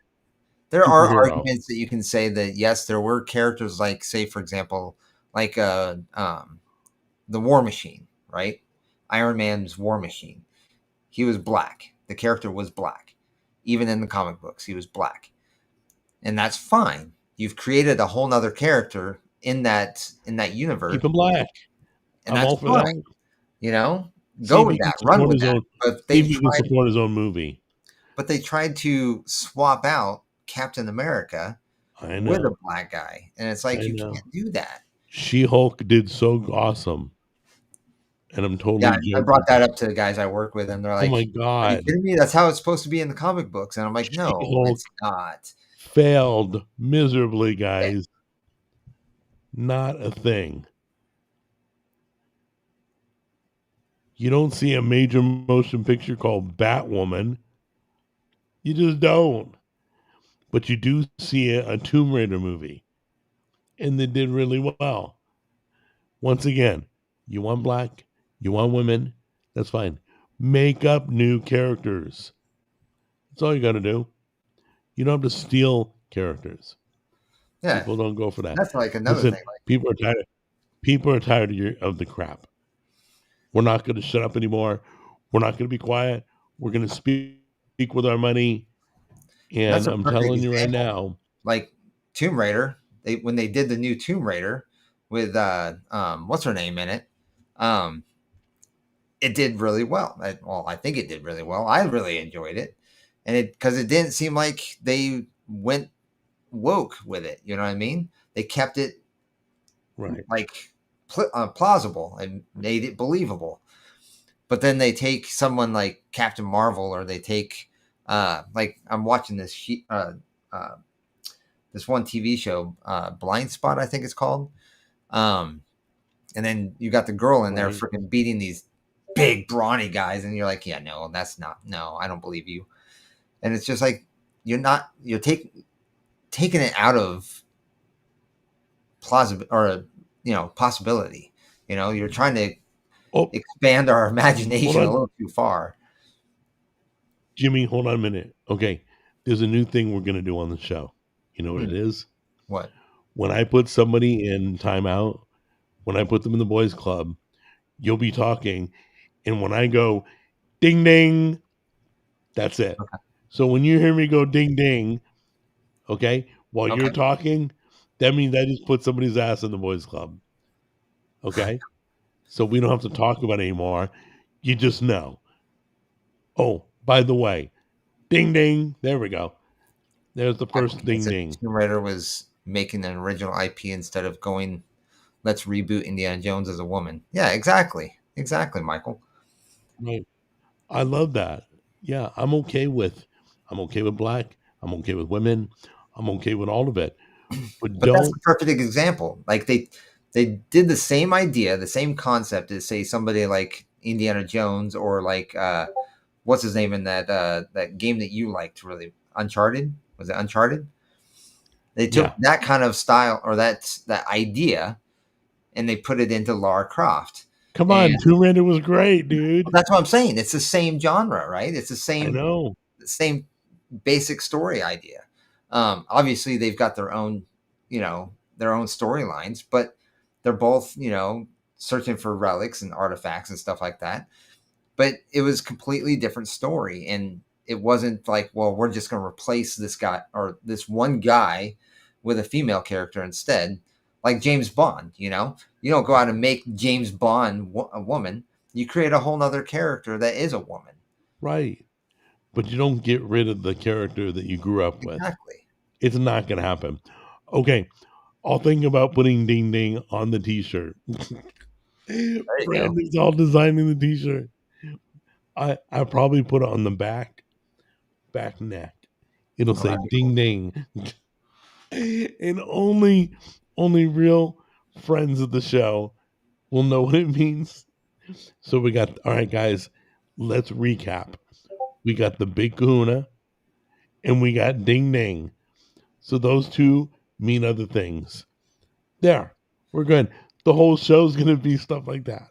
There are arguments that you can say that yes, there were characters like, say, for example, like the War Machine, right? Iron Man's War Machine. He was black. The character was black. Even in the comic books, he was black. And that's fine. You've created a whole nother character in that universe. Keep him black. And I'm all for fine. That. You know? Go with that. Run with that. But they can support his own movie. But they tried to swap out Captain America with a black guy. And it's like, you can't do that. She-Hulk did so awesome. And I'm totally I brought that up to the guys I work with, and they're like, "Oh my god, are you kidding me? That's how it's supposed to be in the comic books." And I'm like, "No, it's not." Failed miserably, guys. Not a thing. You don't see a major motion picture called Batwoman. You just don't. But you do see a Tomb Raider movie, and they did really well. Once again, you want black. You want women? That's fine. Make up new characters. That's all you got to do. You don't have to steal characters. Yeah, people don't go for that. That's like another thing. People are tired. People are tired of the crap. We're not going to shut up anymore. We're not going to be quiet. We're going to speak with our money. And I'm telling you right now, like Tomb Raider, when they did the new Tomb Raider with what's her name in it, it did really well. I think it did really well. I really enjoyed it, and because it didn't seem like they went woke with it. You know what I mean? They kept it like plausible and made it believable. But then they take someone like Captain Marvel, or they take like I'm watching this this one TV show, Blind Spot, I think it's called. And then you got the girl in there freaking beating these big brawny guys, and you're like, yeah, no, I don't believe you. And it's just like you're taking it out of plausible or possibility. You're trying to expand our imagination a little too far. Jimmy, hold on a minute. Okay, there's a new thing we're going to do on the show. You know what it is? What? When I put somebody in timeout, when I put them in the boys club, you'll be talking. And when I go, ding, ding, That's it. So when you hear me go ding ding, okay, while you're Okay. talking, that means I just put somebody's ass in the boys club. Okay? So we don't have to talk about it anymore. You just know. Oh, by the way, ding ding. There we go. There's the first Okay, ding so ding. Tomb Raider was making an original IP instead of going, let's reboot Indiana Jones as a woman. Yeah, exactly. Exactly, Michael. Right. I love that. Yeah, I'm okay with black. I'm okay with women. I'm okay with all of it. But But that's don't a perfect example. Like they did the same idea, the same concept as say somebody like Indiana Jones or like what's his name in that game that you liked really? Uncharted? Was it Uncharted? They took yeah. that kind of style or that idea and they put it into Lara Croft. Come And on, Tomb Raider was great, dude. that's what I'm saying. It's the same genre, right? It's the I know. same basic story idea. Obviously, they've got their own storylines, but they're both, searching for relics and artifacts and stuff like that. But it was completely different story, and it wasn't like, well, we're just going to replace this guy or this one guy with a female character instead, like James Bond. You don't go out and make James Bond a woman. You create a whole nother character that is a woman. Right. But you don't get rid of the character that you grew up with. Exactly. It's not going to happen. Okay. I'll think about putting ding ding on the t shirt. There you go. Brandon's all designing the t shirt. I probably put it on the back neck. It'll say that'd be ding ding. And only real friends of the show will know what it means. So we got all right, guys. Let's recap. We got the big kahuna and we got ding ding. So those two mean other things. There, we're good. The whole show's gonna be stuff like that.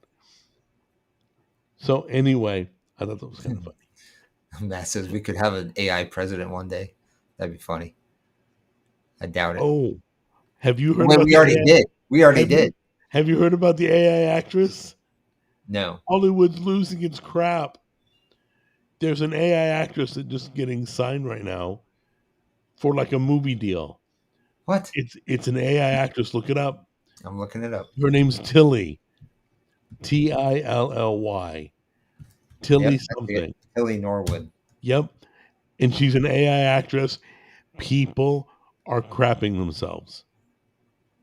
So anyway, I thought that was kind of funny. Matt says we could have an AI president one day. That'd be funny. I doubt it. Oh, have you heard Wait, about we the already AI? did. We already Have you, did. have you heard about the AI actress? No. Hollywood's losing its crap. There's an AI actress that's just getting signed right now for like a movie deal. What? It's an AI actress. Look it up. I'm looking it up. Her name's Tilly. Tilly. Tilly Yep, something. Tilly Norwood. Yep. And she's an AI actress. People are crapping themselves.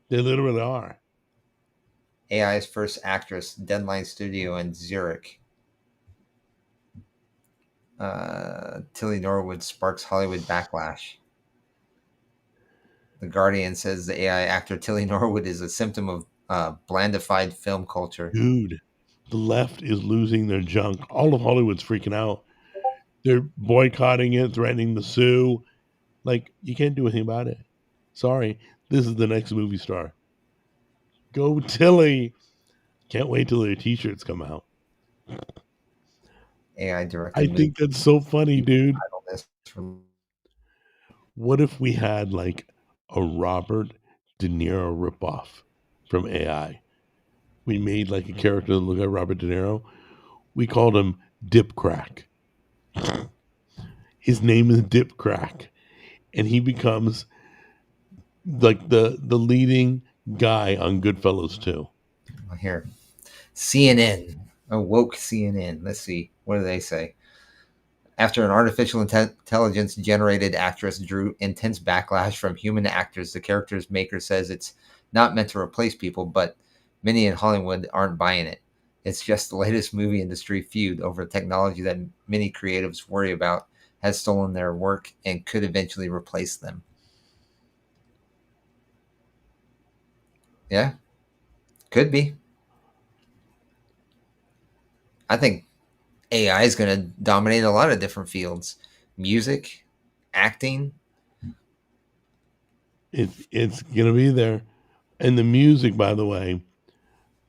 They literally are. AI's first actress, Deadline Studio in Zurich. Tilly Norwood sparks Hollywood backlash. The Guardian says the AI actor Tilly Norwood is a symptom of blandified film culture. Dude, the left is losing their junk. All of Hollywood's freaking out. They're boycotting it, threatening to sue. Like, you can't do anything about it. Sorry. This is the next movie star. Go Tilly. Can't wait till their t-shirts come out. AI directed. I think that's so funny, dude. From What if we had like a Robert De Niro ripoff from AI? We made like a character that looked like Robert De Niro. We called him Dip Crack. His name is Dip Crack. And he becomes like the leading guy on Goodfellas too. here, CNN, a woke CNN. Let's see, what do they say? After an artificial intelligence generated actress drew intense backlash from human actors, the character's maker says it's not meant to replace people, but many in Hollywood aren't buying it. It's just the latest movie industry feud over technology that many creatives worry about has stolen their work and could eventually replace them. Yeah, could be. I think AI is going to dominate a lot of different fields: music, acting. It's gonna be there, and the music, by the way,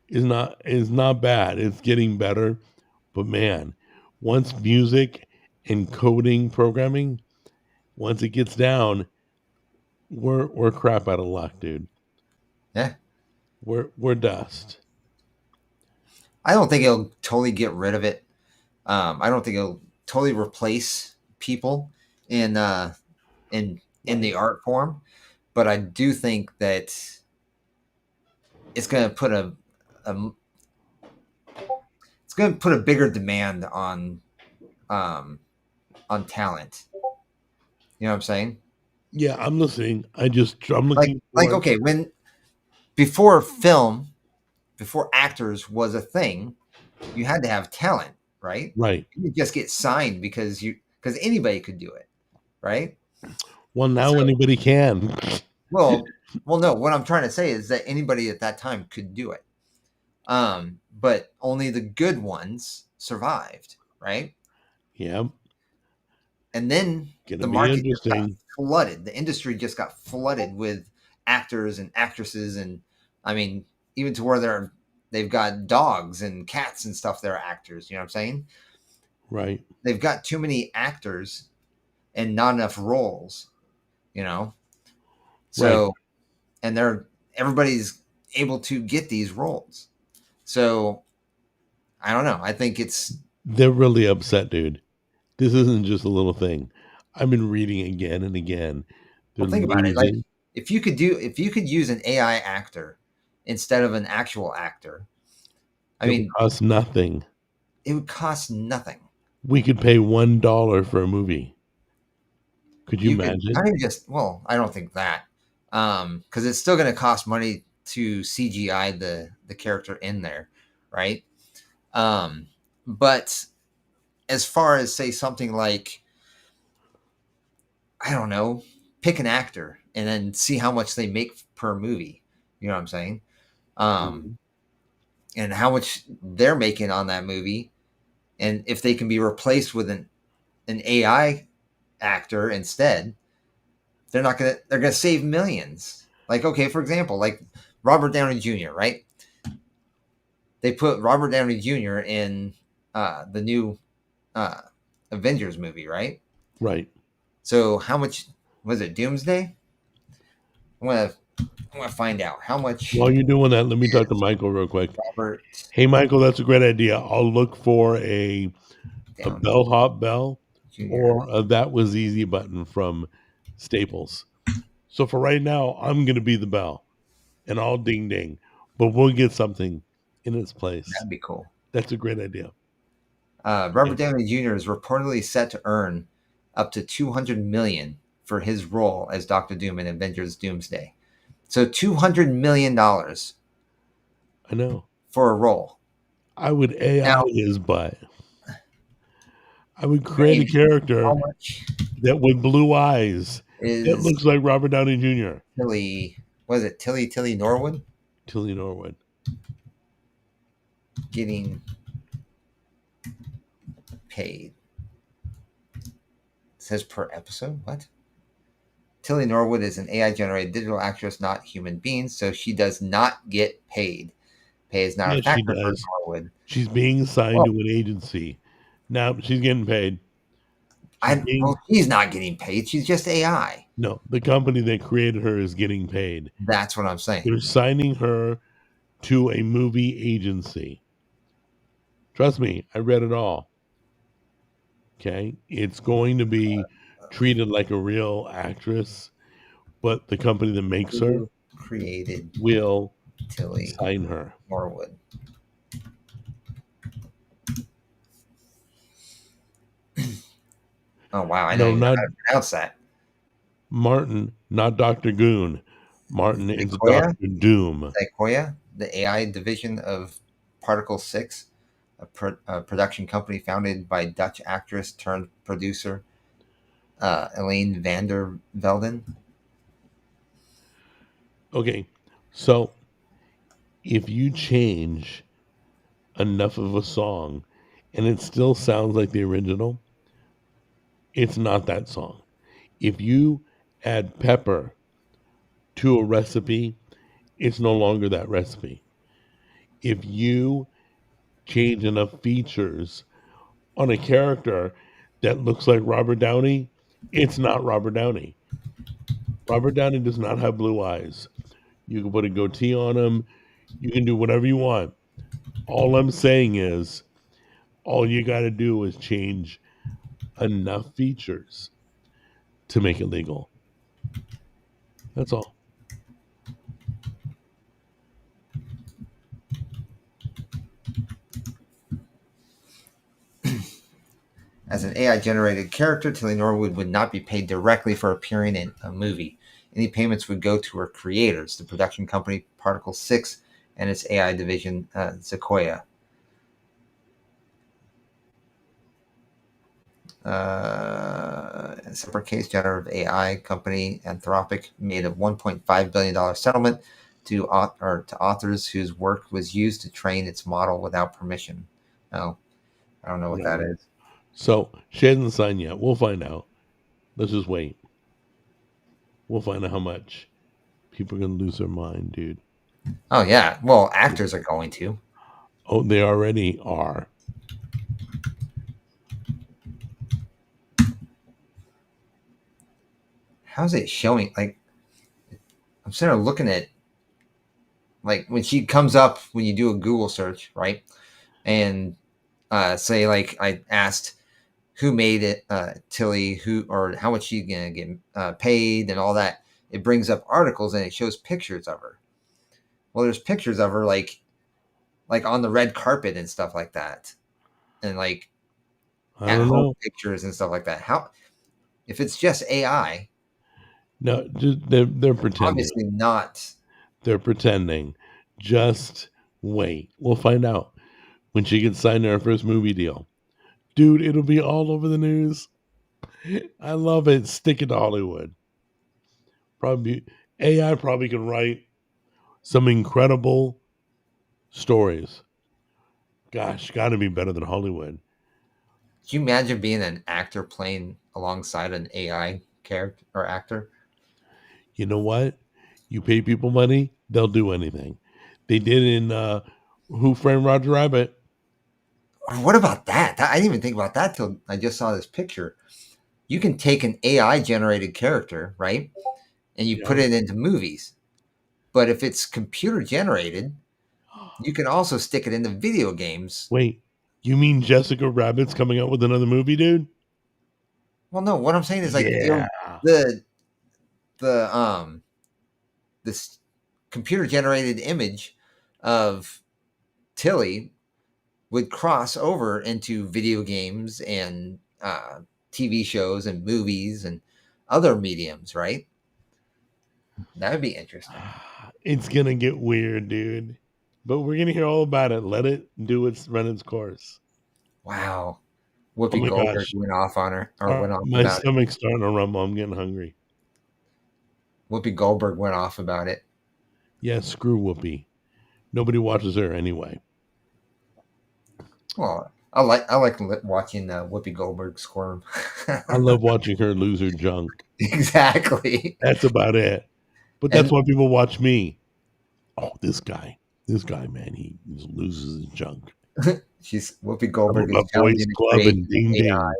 is not bad. It's getting better, but man, once music and coding programming, once it gets down, we're crap out of luck, dude. Yeah, We're dust. I don't think it'll totally get rid of it. I don't think it'll totally replace people in the art form, but I do think that it's going to put it's going to put a bigger demand on talent. You know what I'm saying? Yeah, I'm listening. I'm Like looking for okay, when before actors was a thing, you had to have talent, right? right. You could just get signed because anybody could do it, right? Well, now So- anybody can. Well, no. What I'm trying to say is that anybody at that time could do it, but only the good ones survived, right? Yeah, And then gonna the be market just got interesting. flooded. The industry just got flooded with actors and actresses, and I mean, even to where they've got dogs and cats and stuff that are actors. You know what I'm saying? Right. They've got too many actors and not enough roles. You know, so and everybody's able to get these roles. So I don't know. I think They're really upset, dude. This isn't just a little thing. I've been reading again and again. They're think about it. Like losing. if you could use an AI actor instead of an actual actor, I It would mean, cost nothing. it would cost nothing. We could pay $1 for a movie. Could you could imagine? kind of just I don't think that because it's still going to cost money to CGI the character in there, right? But as far as say something like I don't know, pick an actor and then see how much they make per movie. You know what I'm saying? And how much they're making on that movie, and if they can be replaced with an AI actor instead, they're gonna save millions. Like okay, for example, like Robert Downey Jr., right? They put Robert Downey Jr. in the new Avengers movie, right? Right. So how much was it? Doomsday? I'm gonna find out how much. While you're doing that, let me talk to Michael real quick. Robert Hey, Michael, that's a great idea. I'll look for a Downey bellhop bell Jr. or a that was easy button from Staples. So for right now, I'm going to be the bell and I'll ding ding, but we'll get something in its place. That'd be cool. That's a great idea. Robert Downey Jr. is reportedly set to earn up to $200 million for his role as Doctor Doom in Avengers Doomsday. So $200 million I know. for a role. I would AI Now- his butt. I would create a character How much that with blue eyes. It is looks like Robert Downey Jr. Tilly? Was it Tilly Norwood Tilly Norwood. getting paid? It says per episode. What? Tilly Norwood is an AI-generated digital actress, not human beings, so she does not get paid. Pay is not Yeah, a she factor for does. Norwood. She's being signed to an agency. Now she's getting paid. She's not getting paid. She's just AI. No, the company that created her is getting paid. That's what I'm saying. They're signing her to a movie agency. Trust me, I read it all. Okay. It's going to be treated like a real actress, but the company that makes her Who created will Tilly sign her. Norwood? Oh wow, I No, don't even know not- how to pronounce that. Martin, not Dr. Goon. Martin is Sequoia? Dr. Doom. Sequoia, the AI division of Particle 6, a production company founded by Dutch actress turned producer Elaine van der Velden. Okay, so if you change enough of a song and it still sounds like the original, it's not that song. If you add pepper to a recipe, it's no longer that recipe. If you change enough features on a character that looks like Robert Downey, it's not Robert Downey. Robert Downey does not have blue eyes. You can put a goatee on him. You can do whatever you want. All I'm saying is, all you got to do is change enough features to make it legal. That's all. As an AI generated character, Tilly Norwood would not be paid directly for appearing in a movie. Any payments would go to her creators, the production company Particle 6 and its AI division, Sequoia. A separate case, generative AI company Anthropic made a $1.5 billion settlement to authors whose work was used to train its model without permission. Oh, I don't know what that is. So she hasn't signed yet. We'll find out. Let's just wait. We'll find out how much people are going to lose their mind, dude. Oh, yeah. Well, actors are going to. Oh, they already are. How's it showing? Like, I'm sitting there looking at, like, when she comes up, when you do a Google search, right? And say, like, I asked who made it, Tilly, who, or how much she's going to get paid and all that. It brings up articles and it shows pictures of her. Well, there's pictures of her like on the red carpet and stuff like that. And like I at don't home know. pictures and stuff like that. How, if it's just AI, No, just, they're pretending. obviously not. They're pretending. Just wait. We'll find out when she gets signed to her first movie deal. Dude, it'll be all over the news. I love it. Stick it to Hollywood. Probably AI probably can write some incredible stories. Gosh, gotta be better than Hollywood. Can you imagine being an actor playing alongside an AI character or actor? You know what? You pay people money, they'll do anything. They did in Who Framed Roger Rabbit. What about that? I didn't even think about that till I just saw this picture. You can take an AI generated character, right? And you put it into movies. But if it's computer generated, you can also stick it into video games. Wait, you mean Jessica Rabbit's coming out with another movie, dude? Well, no, what I'm saying is like Yeah. this computer generated image of Tilly would cross over into video games and TV shows and movies and other mediums, right? That would be interesting. It's gonna get weird, dude. But we're gonna hear all about it. Let it run its course. Wow. Oh Whoopi my Goldberg gosh. went off on her, or went off My about it. stomach's starting to rumble. I'm getting hungry. Whoopi Goldberg went off about it. Yeah, screw Whoopi. Nobody watches her anyway. Well, I like watching Whoopi Goldberg squirm. I love watching her lose her junk. Exactly. That's about it. But that's why people watch me. Oh, this guy, man, he just loses his junk. She's Whoopi Goldberg I'm a is challenging Boys the Club creation and ding of ding. AI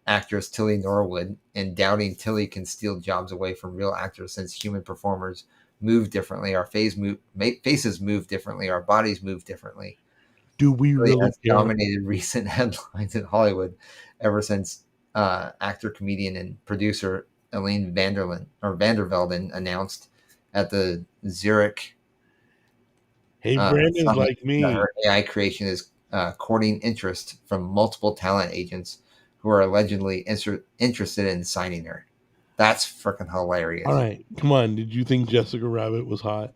actress Tilly Norwood and doubting Tilly can steal jobs away from real actors since human performers move differently. Our faces move differently. Our bodies move differently. Do we Tilly really has care? dominated recent headlines in Hollywood ever since actor, comedian, and producer Elaine Vandervelden announced at the Zurich Hey, Brandon's summit like me. that her AI creation is courting interest from multiple talent agents who are allegedly interested in signing her. That's freaking hilarious. All right, come on. Did you think Jessica Rabbit was hot?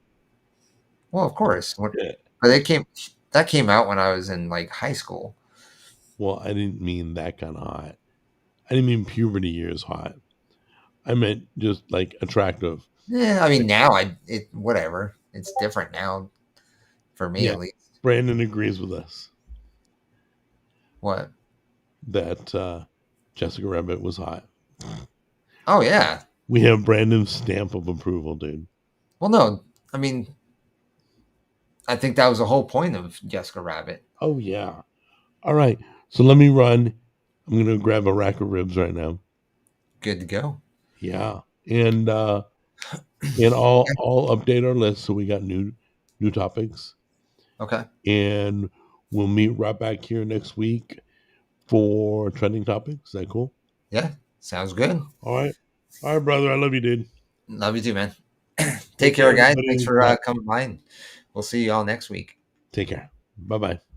Well, of course. Yeah. But that came out when I was in like high school. Well, I didn't mean that kind of hot. I didn't mean puberty years hot. I meant just like attractive. Yeah, I mean now whatever. It's different now, for me at least. Brandon agrees with us What? that Jessica Rabbit was hot. Oh yeah. We have Brandon's stamp of approval, dude. Well, no, I mean, I think that was the whole point of Jessica Rabbit. Oh yeah. All right. So let me run. I'm gonna grab a rack of ribs right now. Good to go. Yeah. And I'll update our list so we got new topics. Okay. And we'll meet right back here next week for trending topics. Is that cool? Yeah, sounds good. All right, brother. I love you, dude. Love you too, man. Take care, guys. everybody. Thanks for Bye. coming by, and we'll see you all next week. Take care. Bye bye.